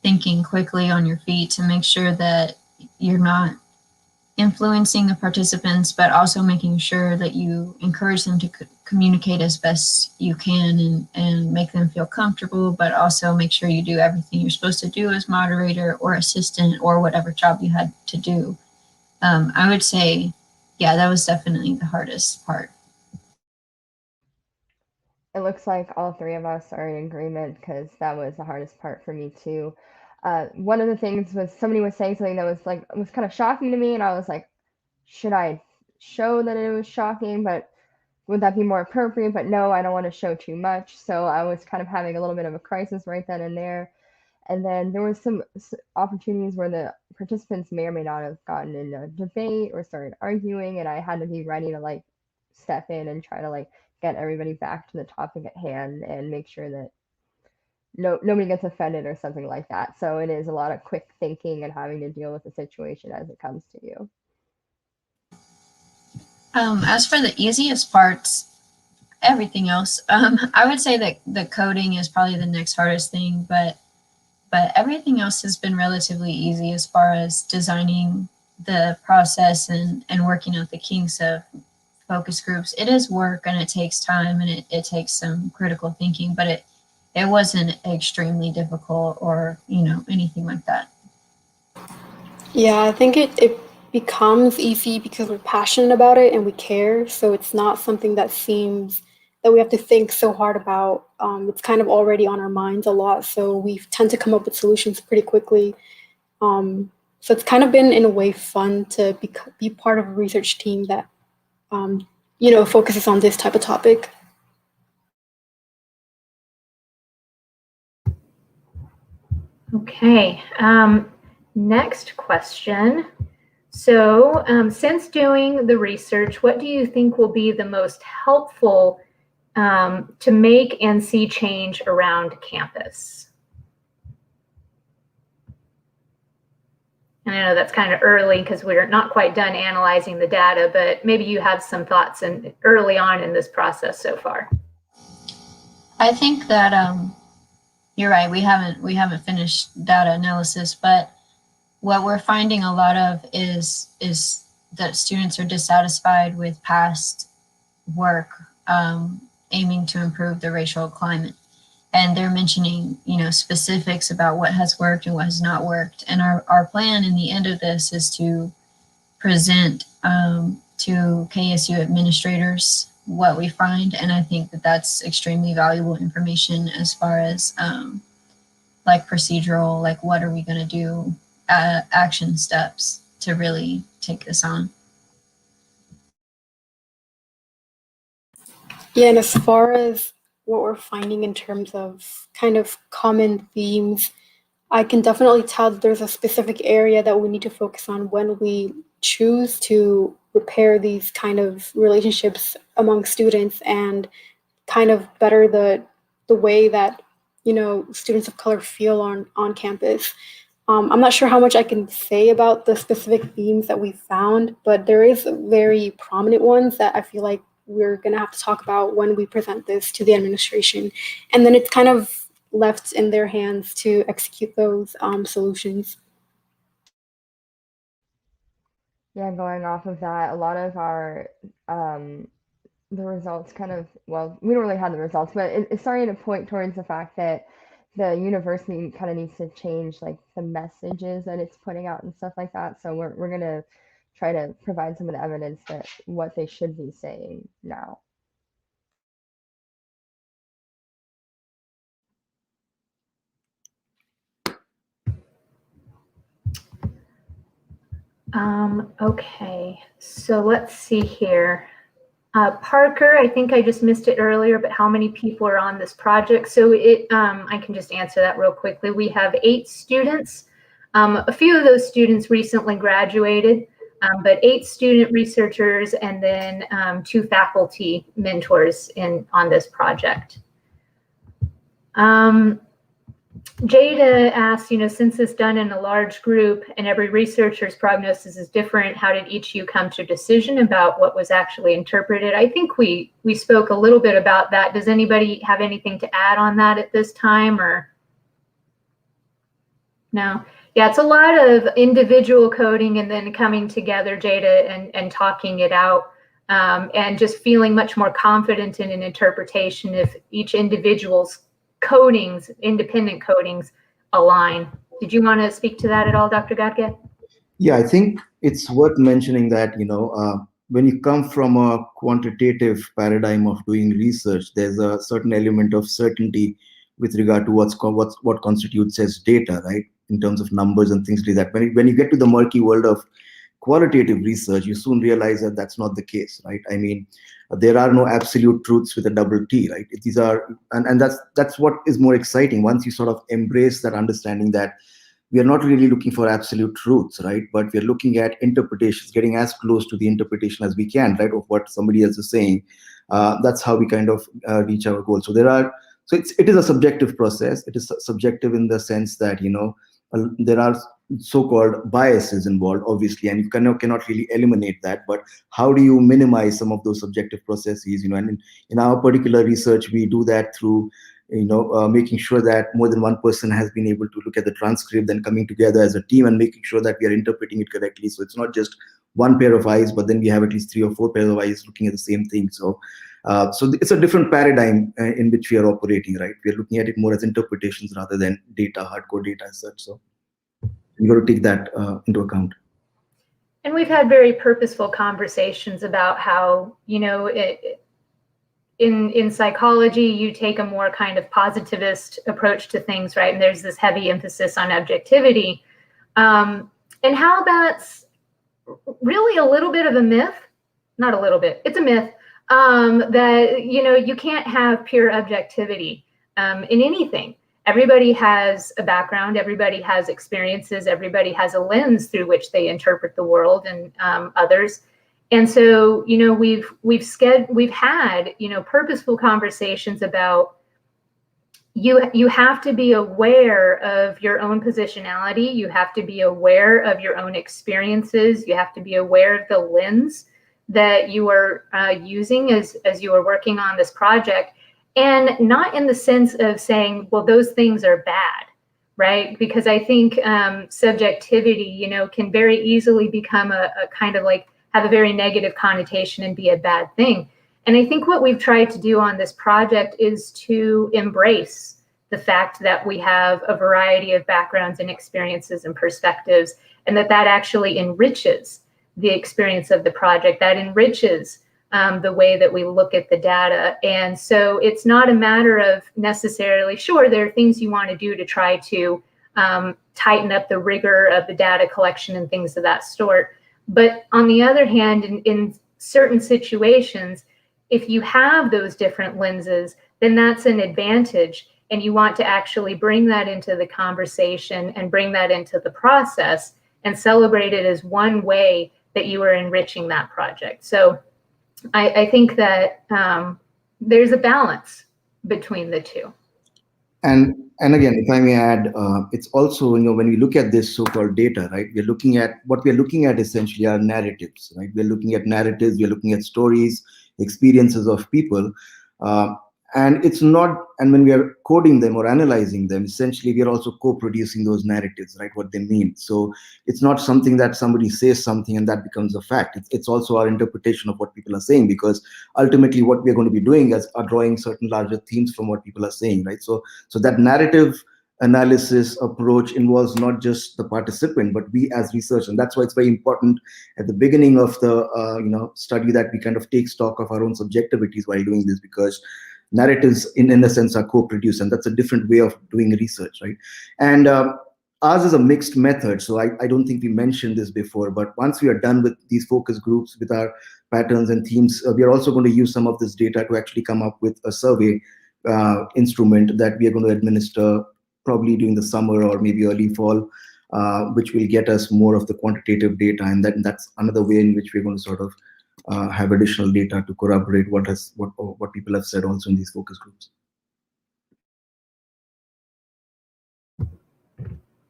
thinking quickly on your feet to make sure that you're not influencing the participants, but also making sure that you encourage them to communicate as best you can and make them feel comfortable, but also make sure you do everything you're supposed to do as moderator or assistant or whatever job you had to do. I would say, yeah, that was definitely the hardest part. It looks like all 3 of us are in agreement because that was the hardest part for me too. One of the things was somebody was saying something that was kind of shocking to me, and I was like, should I show that it was shocking, but would that be more appropriate? But no, I don't want to show too much. So I was kind of having a little bit of a crisis right then and there. And then there was some opportunities where the participants may or may not have gotten in a debate or started arguing, and I had to be ready to like step in and try to like get everybody back to the topic at hand and make sure that nobody gets offended or something like that. So it is a lot of quick thinking and having to deal with the situation as it comes to you. As for the easiest parts, everything else, I would say that the coding is probably the next hardest thing, but everything else has been relatively easy as far as designing the process and working out the kinks of focus groups. It is work and it takes time and it takes some critical thinking, but it wasn't extremely difficult or anything like that. Yeah, I think it becomes easy because we're passionate about it and we care. So it's not something that seems that we have to think so hard about. It's kind of already on our minds a lot. So we tend to come up with solutions pretty quickly. So it's kind of been in a way fun to be part of a research team that focuses on this type of topic. Okay, next question. So since doing the research, what do you think will be the most helpful to make and see change around campus? And I know that's kind of early because we're not quite done analyzing the data, but maybe you have some thoughts early on in this process so far. I think that you're right. We haven't finished data analysis, but what we're finding a lot of is that students are dissatisfied with past work aiming to improve the racial climate. And they're mentioning, specifics about what has worked and what has not worked. And our plan in the end of this is to present to KSU administrators what we find. And I think that that's extremely valuable information as far as like procedural, like what are we going to do, action steps to really take this on. Yeah, and as far as what we're finding in terms of kind of common themes, I can definitely tell that there's a specific area that we need to focus on when we choose to repair these kind of relationships among students and kind of better the way that, students of color feel on campus. I'm not sure how much I can say about the specific themes that we found, but there is very prominent ones that I feel like we're going to have to talk about when we present this to the administration. And then it's kind of left in their hands to execute those solutions. Yeah, going off of that, a lot of our the results we don't really have the results, but it's starting to point towards the fact that the university kind of needs to change like the messages that it's putting out and stuff like that. So we're gonna try to provide some of the evidence that what they should be saying now. Okay, so let's see here. Parker, I think I just missed it earlier, but how many people are on this project? So I can just answer that real quickly. We have 8 students. A few of those students recently graduated, but 8 student researchers and then 2 faculty mentors on this project. Jada asked, since it's done in a large group and every researcher's prognosis is different, how did each of you come to a decision about what was actually interpreted? I think we spoke a little bit about that. Does anybody have anything to add on that at this time, or no? Yeah, it's a lot of individual coding and then coming together, Jada, and talking it out, and just feeling much more confident in an interpretation if each individual's codings, independent codings, align. Did you want to speak to that at all, Dr. Ghadge? Yeah, I think it's worth mentioning that, when you come from a quantitative paradigm of doing research, there's a certain element of certainty with regard to what constitutes as data, right? In terms of numbers and things like that. When you get to the murky world of qualitative research, you soon realize that that's not the case, right? I mean, there are no absolute truths with a double T, right? These are, and that's what is more exciting once you sort of embrace that understanding that we are not really looking for absolute truths, right? But we're looking at interpretations, getting as close to the interpretation as we can, right, of what somebody else is saying. That's how we kind of reach our goal. So it is a subjective process. It is subjective in the sense that, there are so-called biases involved, obviously, and you cannot really eliminate that. But how do you minimize some of those subjective processes? And in our particular research, we do that through making sure that more than one person has been able to look at the transcript, then coming together as a team and making sure that we are interpreting it correctly. So it's not just one pair of eyes, but then we have at least 3 or 4 pairs of eyes looking at the same thing. So it's a different paradigm in which we are operating, right? We are looking at it more as interpretations rather than data, hardcore data as such. So you got to take that into account. And we've had very purposeful conversations about how, in psychology, you take a more kind of positivist approach to things, right? And there's this heavy emphasis on objectivity. And how that's really a little bit of a myth, not a little bit, it's a myth, that, you can't have pure objectivity in anything. Everybody has a background, everybody has experiences, everybody has a lens through which they interpret the world and others. And so, we've had, purposeful conversations about you have to be aware of your own positionality. You have to be aware of your own experiences. You have to be aware of the lens that you are using as you are working on this project, and not in the sense of saying, well, those things are bad, right? Because I think subjectivity, can very easily become a kind of like have a very negative connotation and be a bad thing. And I think what we've tried to do on this project is to embrace the fact that we have a variety of backgrounds and experiences and perspectives, and that actually enriches the experience of the project, that enriches the way that we look at the data. And so it's not a matter of necessarily, sure, there are things you want to do to try to tighten up the rigor of the data collection and things of that sort. But on the other hand, in certain situations, if you have those different lenses, then that's an advantage. And you want to actually bring that into the conversation and bring that into the process and celebrate it as one way that you are enriching that project. So I think that there's a balance between the two. And again, if I may add, it's also, when we look at this so-called data, right, what we're looking at essentially are narratives, right? We're looking at narratives, we're looking at stories, experiences of people. And it's not, and when we are coding them or analyzing them, essentially we are also co-producing those narratives, right, what they mean. So it's not something that somebody says something and that becomes a fact. It's also our interpretation of what people are saying, because ultimately what we're going to be doing is are drawing certain larger themes from what people are saying, right? So that narrative analysis approach involves not just the participant, but we as researchers. And that's why it's very important at the beginning of the study that we kind of take stock of our own subjectivities while doing this, because narratives in a sense are co-produced, and that's a different way of doing research, right? And ours is a mixed method, so I don't think we mentioned this before, but once we are done with these focus groups with our patterns and themes, we are also going to use some of this data to actually come up with a survey instrument that we are going to administer probably during the summer or maybe early fall, which will get us more of the quantitative data, and that's another way in which we're going to sort of have additional data to corroborate what people have said also in these focus groups.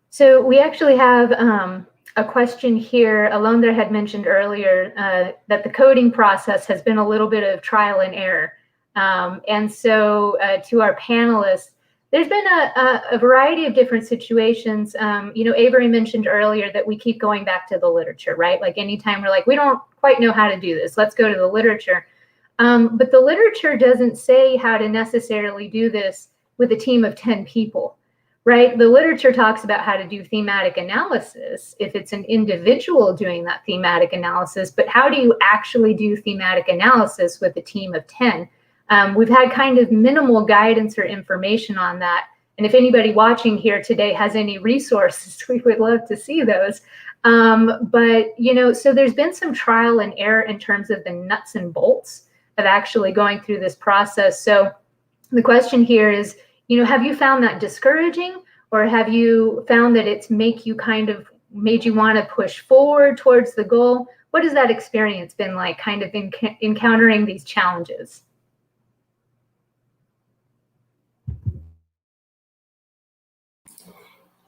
So we actually have a question here. Alondra had mentioned earlier that the coding process has been a little bit of trial and error. And so to our panelists, there's been a variety of different situations. Avery mentioned earlier that we keep going back to the literature, right? Like anytime we're like, we don't quite know how to do this, let's go to the literature. But the literature doesn't say how to necessarily do this with a team of 10 people, right? The literature talks about how to do thematic analysis if it's an individual doing that thematic analysis, but how do you actually do thematic analysis with a team of 10? We've had kind of minimal guidance or information on that. And if anybody watching here today has any resources, we would love to see those. But, so there's been some trial and error in terms of the nuts and bolts of actually going through this process. So the question here is, have you found that discouraging, or have you found that it's made you want to push forward towards the goal? What has that experience been like, kind of encountering these challenges?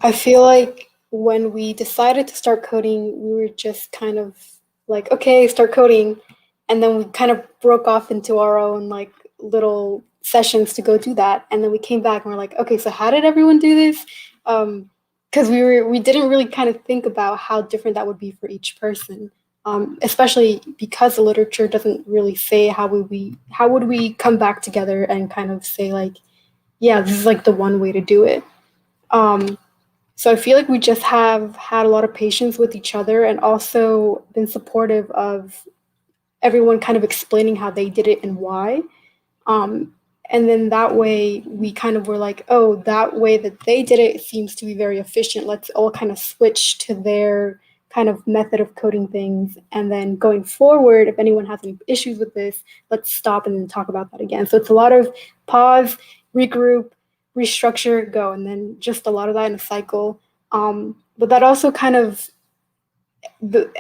I feel like when we decided to start coding, we were just kind of like, okay, start coding. And then we kind of broke off into our own like little sessions to go do that. And then we came back and we're like, okay, so how did everyone do this? Because we didn't really kind of think about how different that would be for each person, especially because the literature doesn't really say how would we come back together and kind of say like, yeah, this is like the one way to do it. So I feel like we just have had a lot of patience with each other and also been supportive of everyone kind of explaining how they did it and why. And then that way we kind of were like, oh, that way that they did it seems to be very efficient. Let's all kind of switch to their kind of method of coding things. And then going forward, if anyone has any issues with this, let's stop and then talk about that again. So it's a lot of pause, regroup, restructure, go, and then just a lot of that in a cycle. But that also kind of,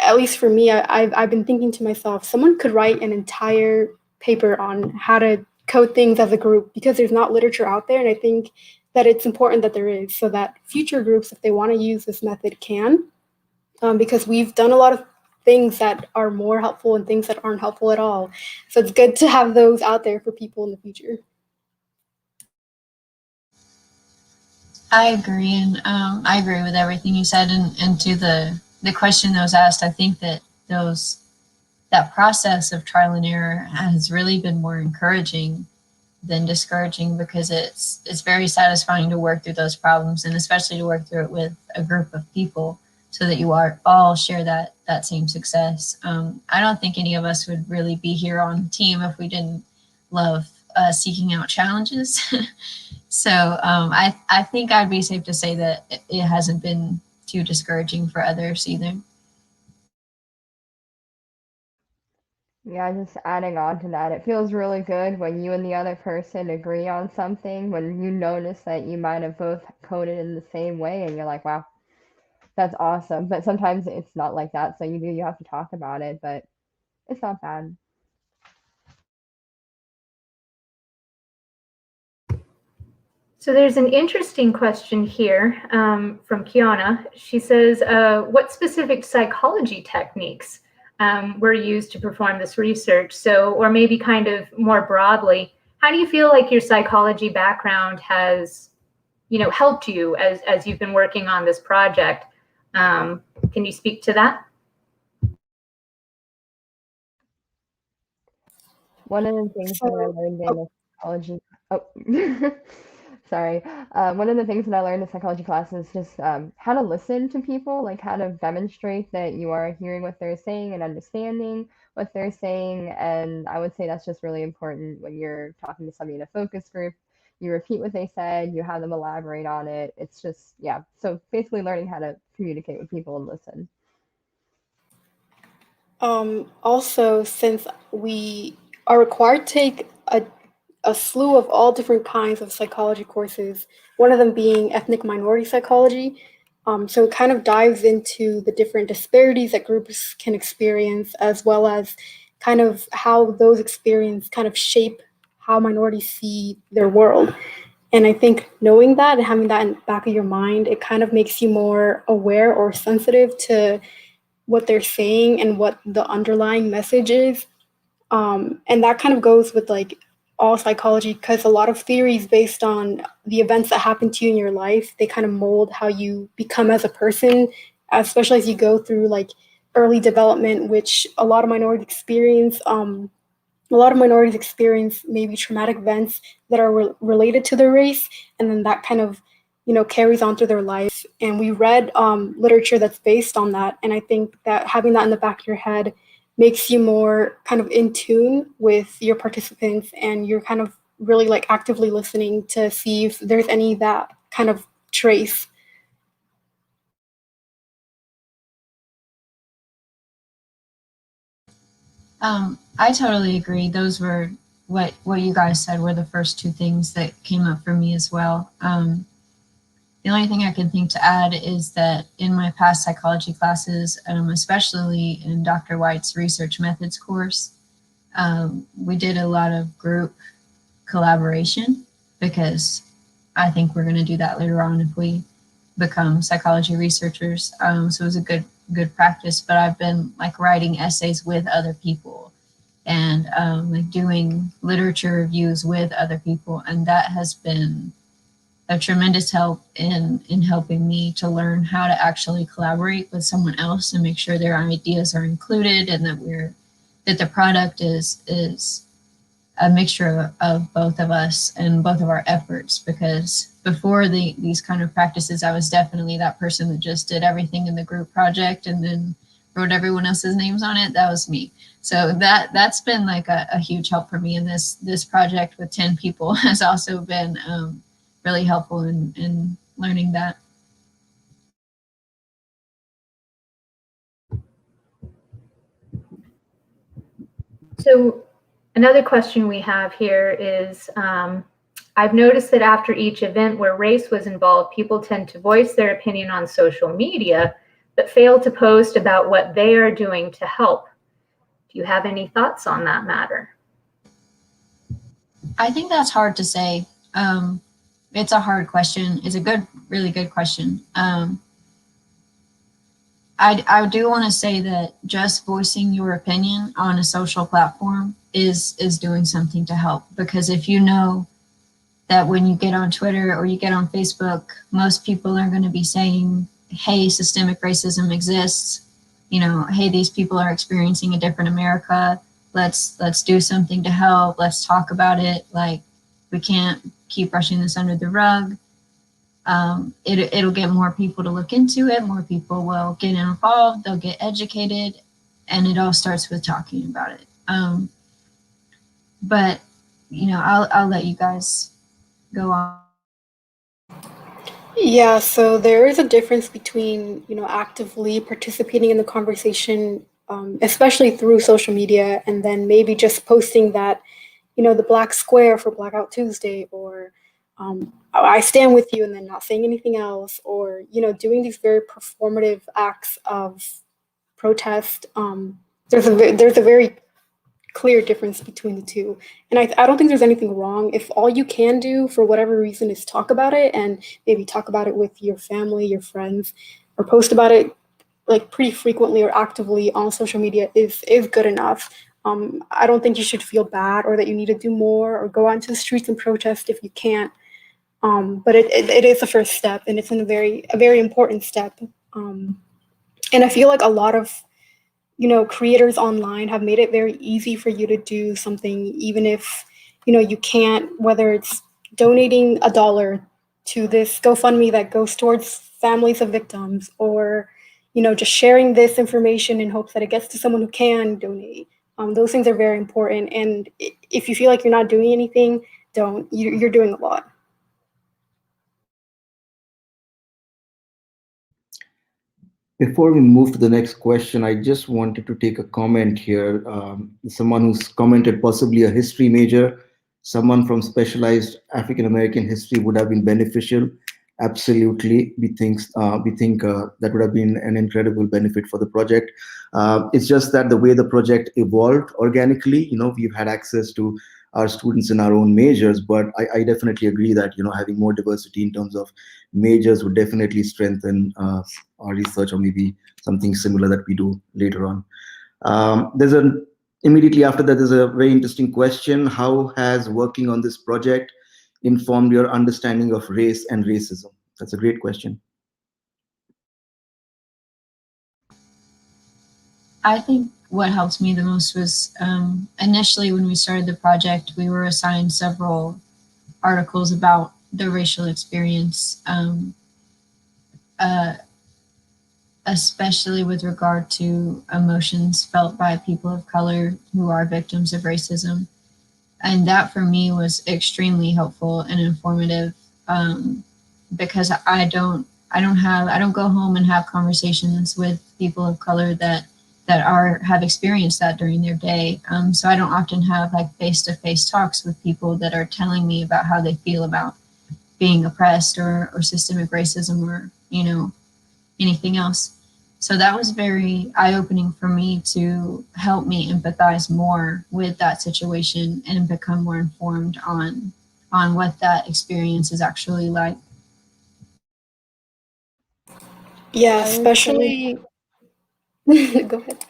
at least for me, I've been thinking to myself, someone could write an entire paper on how to code things as a group because there's not literature out there. And I think that it's important that there is so that future groups, if they want to use this method, can, because we've done a lot of things that are more helpful and things that aren't helpful at all. So it's good to have those out there for people in the future. I agree, and I agree with everything you said. And to the question that was asked, I think that that process of trial and error has really been more encouraging than discouraging, because it's very satisfying to work through those problems, and especially to work through it with a group of people so that you all share that same success. I don't think any of us would really be here on the team if we didn't love seeking out challenges. So I think I'd be safe to say that it hasn't been too discouraging for others either. Yeah, just adding on to that, it feels really good when you and the other person agree on something, when you notice that you might have both coded in the same way and you're like, wow, that's awesome. But sometimes it's not like that, so you have to talk about it, but it's not bad. So there's an interesting question here from Kiana. She says, what specific psychology techniques were used to perform this research? So, or maybe kind of more broadly, how do you feel like your psychology background has, helped you as you've been working on this project? Can you speak to that? One of the things that I learned in psychology, sorry. One of the things that I learned in psychology class is just how to listen to people, like how to demonstrate that you are hearing what they're saying and understanding what they're saying. And I would say that's just really important when you're talking to somebody in a focus group. You repeat what they said, you have them elaborate on it. It's just, yeah. So basically learning how to communicate with people and listen. Also, since we are required to take a slew of all different kinds of psychology courses, one of them being ethnic minority psychology. So it kind of dives into the different disparities that groups can experience, as well as kind of how those experiences kind of shape how minorities see their world. And I think knowing that and having that in the back of your mind, it kind of makes you more aware or sensitive to what they're saying and what the underlying message is. And that kind of goes with like all psychology, because a lot of theories based on the events that happen to you in your life, they kind of mold how you become as a person, especially as you go through like early development, which a lot of minorities experience. Maybe traumatic events that are related to their race, and then that kind of carries on through their life. And we read literature that's based on that, and I think that having that in the back of your head makes you more kind of in tune with your participants, and you're kind of really like actively listening to see if there's any that kind of trace. I totally agree. Those were what you guys said were the first two things that came up for me as well. The only thing I can think to add is that in my past psychology classes, especially in Dr. White's research methods course, we did a lot of group collaboration, because I think we're going to do that later on if we become psychology researchers. So it was a good practice, but I've been like writing essays with other people and like doing literature reviews with other people, and that has been a tremendous help in helping me to learn how to actually collaborate with someone else and make sure their ideas are included, and that the product is a mixture of both of us and both of our efforts. Because before these kind of practices, I was definitely that person that just did everything in the group project and then wrote everyone else's names on it. That was me. So that's been like a huge help for me. And this project with 10 people has also been really helpful in learning that. So another question we have here is, I've noticed that after each event where race was involved, people tend to voice their opinion on social media, but fail to post about what they are doing to help. Do you have any thoughts on that matter? I think that's hard to say. It's a hard question. It's a really good question. I do want to say that just voicing your opinion on a social platform is doing something to help, because if you know that when you get on Twitter or you get on Facebook, most people are going to be saying, hey, systemic racism exists. You know, hey, these people are experiencing a different America. Let's do something to help. Let's talk about it. Like, we can't keep brushing this under the rug. It'll get more people to look into it. More people will get involved. They'll get educated, and it all starts with talking about it. But you know, I'll let you guys go on. Yeah, so there is a difference between, actively participating in the conversation, especially through social media, and then maybe just posting that, the black square for Blackout Tuesday, or I stand with you, and then not saying anything else, or, doing these very performative acts of protest. There's a very clear difference between the two. And I don't think there's anything wrong if all you can do for whatever reason is talk about it, and maybe talk about it with your family, your friends, or post about it like pretty frequently or actively on social media is good enough. I don't think you should feel bad or that you need to do more or go out into the streets and protest if you can't. But it is the first step, and it's a very important step. And I feel like a lot of creators online have made it very easy for you to do something, even if, you can't, whether it's donating $1 to this GoFundMe that goes towards families of victims, or, just sharing this information in hopes that it gets to someone who can donate. Those things are very important. And if you feel like you're not doing anything, don't. You're doing a lot. Before we move to the next question, I just wanted to take a comment here. Someone who's commented possibly a history major, someone from specialized African American history would have been beneficial. Absolutely, we think that would have been an incredible benefit for the project. It's just that the way the project evolved organically, we've had access to our students in our own majors, but I definitely agree that having more diversity in terms of majors would definitely strengthen our research, or maybe something similar that we do later on. Immediately after that, there's a very interesting question. How has working on this project informed your understanding of race and racism? That's a great question. I think what helped me the most was initially when we started the project, we were assigned several articles about the racial experience, especially with regard to emotions felt by people of color who are victims of racism. And that for me was extremely helpful and informative, because I don't go home and have conversations with people of color that have experienced that during their day. So I don't often have like face-to-face talks with people that are telling me about how they feel about being oppressed or systemic racism, or anything else. So that was very eye-opening for me to help me empathize more with that situation and become more informed on what that experience is actually like. Yeah, especially. Go ahead.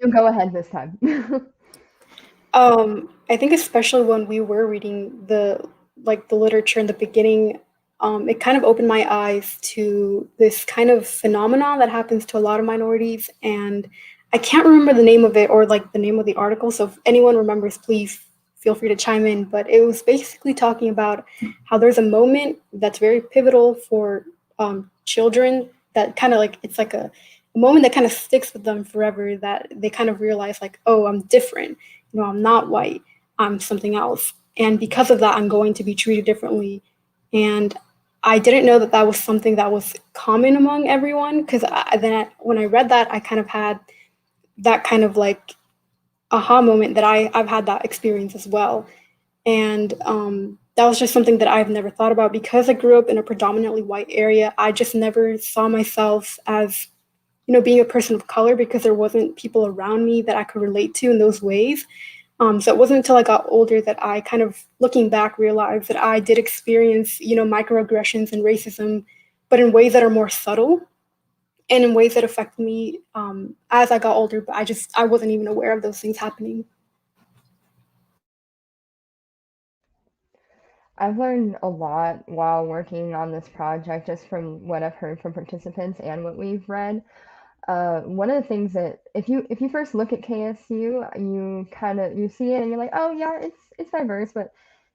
You go ahead this time. I think especially when we were reading the literature in the beginning, it kind of opened my eyes to this kind of phenomenon that happens to a lot of minorities, and I can't remember the name of it or the name of the article. So if anyone remembers, please feel free to chime in. But it was basically talking about how there's a moment that's very pivotal for children that kind of it's like a moment that kind of sticks with them forever, that they kind of realize oh, I'm different. I'm not white, I'm something else. And because of that, I'm going to be treated differently. And I didn't know that was something that was common among everyone, because when I read that, I kind of had that kind of aha moment that I've had that experience as well. And that was just something that I've never thought about, because I grew up in a predominantly white area. I just never saw myself as being a person of color, because there wasn't people around me that I could relate to in those ways. So it wasn't until I got older that I kind of, looking back, realized that I did experience, microaggressions and racism, but in ways that are more subtle and in ways that affect me as I got older, but I wasn't even aware of those things happening. I've learned a lot while working on this project, just from what I've heard from participants and what we've read. One of the things that if you first look at KSU, you see it and you're like, oh yeah, it's diverse, but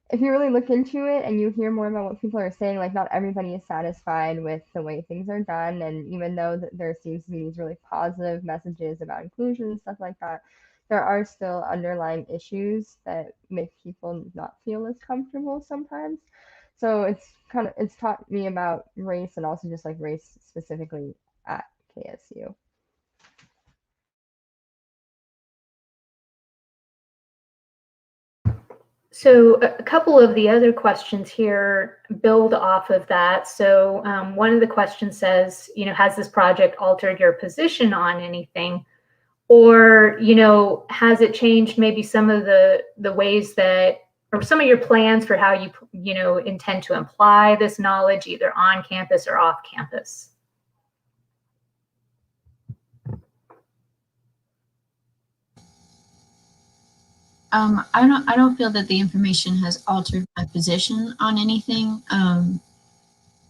if you really look into it and you hear more about what people are saying, like not everybody is satisfied with the way things are done, and even though there seems to be these really positive messages about inclusion and stuff like that, there are still underlying issues that make people not feel as comfortable sometimes. So it's taught me about race, and also just like race specifically at KSU. So a couple of the other questions here build off of that. So one of the questions says, has this project altered your position on anything? Or, has it changed maybe some of the ways that, or some of your plans for how you intend to apply this knowledge either on campus or off campus? I don't feel that the information has altered my position on anything,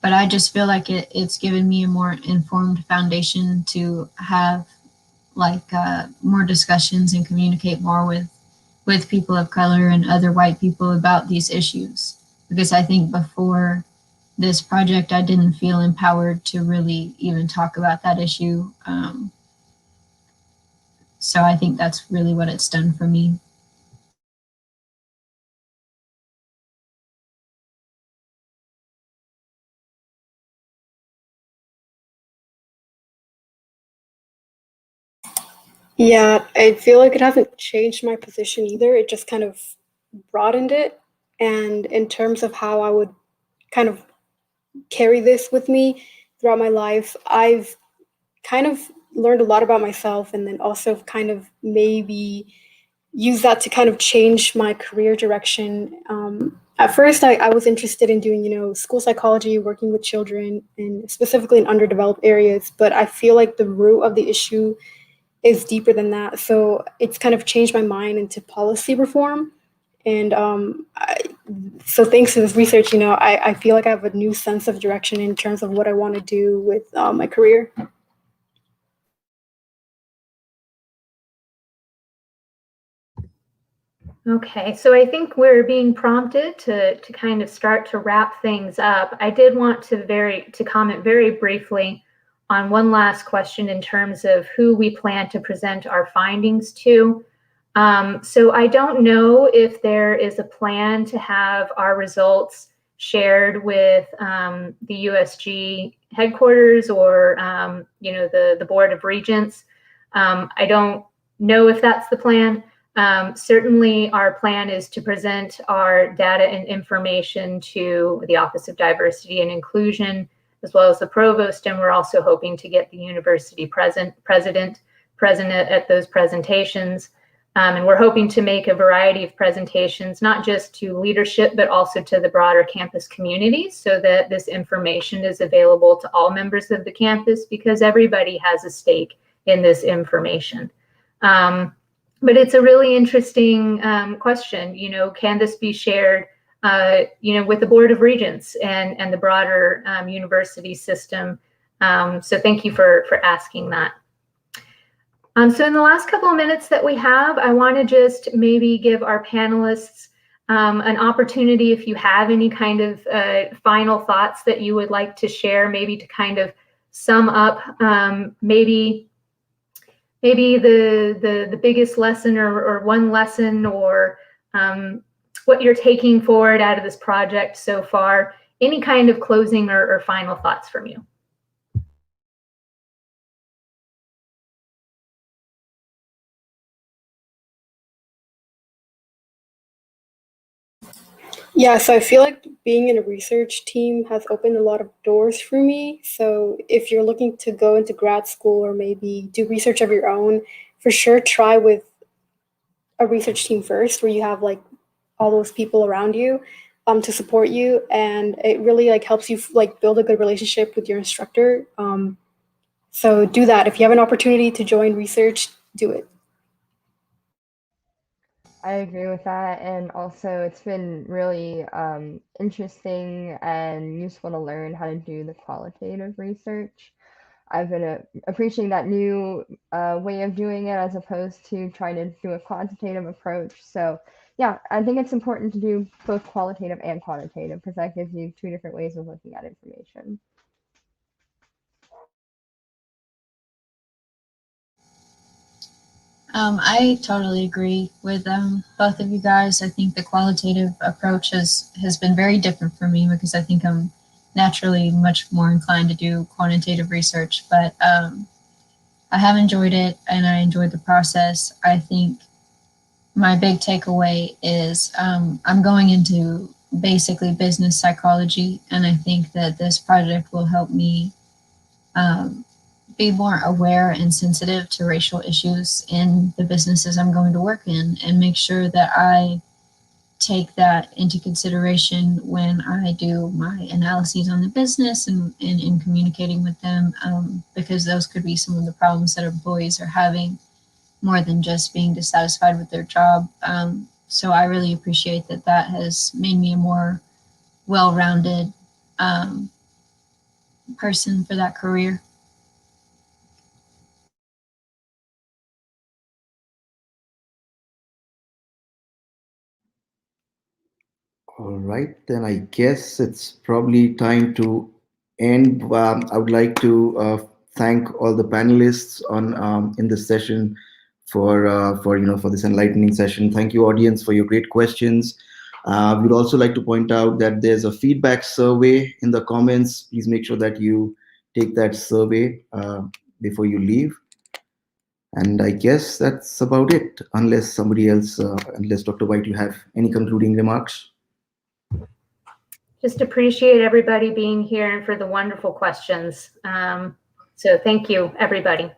but I just feel like it's given me a more informed foundation to have more discussions and communicate more with people of color and other white people about these issues. Because I think before this project, I didn't feel empowered to really even talk about that issue. So I think that's really what it's done for me. Yeah, I feel like it hasn't changed my position either. It just kind of broadened it. And in terms of how I would kind of carry this with me throughout my life, I've kind of learned a lot about myself, and then also kind of maybe use that to kind of change my career direction. At first, I was interested in doing, school psychology, working with children, and specifically in underdeveloped areas. But I feel like the root of the issue is deeper than that. So it's kind of changed my mind into policy reform. And so thanks to this research, I feel like I have a new sense of direction in terms of what I want to do with my career. Okay, so I think we're being prompted to kind of start to wrap things up. I did want to comment very briefly on one last question in terms of who we plan to present our findings to. So I don't know if there is a plan to have our results shared with the USG headquarters or the Board of Regents. I don't know if that's the plan. Certainly our plan is to present our data and information to the Office of Diversity and Inclusion, as well as the provost, and we're also hoping to get the university president at those presentations. And we're hoping to make a variety of presentations, not just to leadership, but also to the broader campus community, so that this information is available to all members of the campus, because everybody has a stake in this information. But it's a really interesting question. Can this be shared, with the Board of Regents and the broader university system? So thank you for asking that. So in the last couple of minutes that we have, I want to just maybe give our panelists an opportunity, if you have any kind of final thoughts that you would like to share, maybe to kind of sum up maybe the biggest lesson or one lesson, or what you're taking forward out of this project so far. Any kind of closing or final thoughts from you? Yeah, so I feel like being in a research team has opened a lot of doors for me. So if you're looking to go into grad school or maybe do research of your own, for sure try with a research team first, where you have like all those people around you to support you, and it really like helps you like build a good relationship with your instructor. So do that. If you have an opportunity to join research, do it. I agree with that, and also it's been really interesting and useful to learn how to do the qualitative research. I've been appreciating that new way of doing it as opposed to trying to do a quantitative approach. So yeah, I think it's important to do both qualitative and quantitative because that gives you two different ways of looking at information. I totally agree with both of you guys. I think the qualitative approach has been very different for me because I think I'm naturally much more inclined to do quantitative research, but I have enjoyed it and I enjoyed the process. I think my big takeaway is I'm going into basically business psychology, and I think that this project will help me be more aware and sensitive to racial issues in the businesses I'm going to work in, and make sure that I take that into consideration when I do my analyses on the business and in communicating with them, because those could be some of the problems that employees are having more than just being dissatisfied with their job. So I really appreciate that that has made me a more well-rounded person for that career. All right, then I guess it's probably time to end. I would like to thank all the panelists on in this session for this enlightening session. Thank you, audience, for your great questions. We'd also like to point out that there's a feedback survey in the comments. Please make sure that you take that survey before you leave. And I guess that's about it, unless somebody else, unless Dr. White, you have any concluding remarks. Just appreciate everybody being here and for the wonderful questions. So thank you, everybody.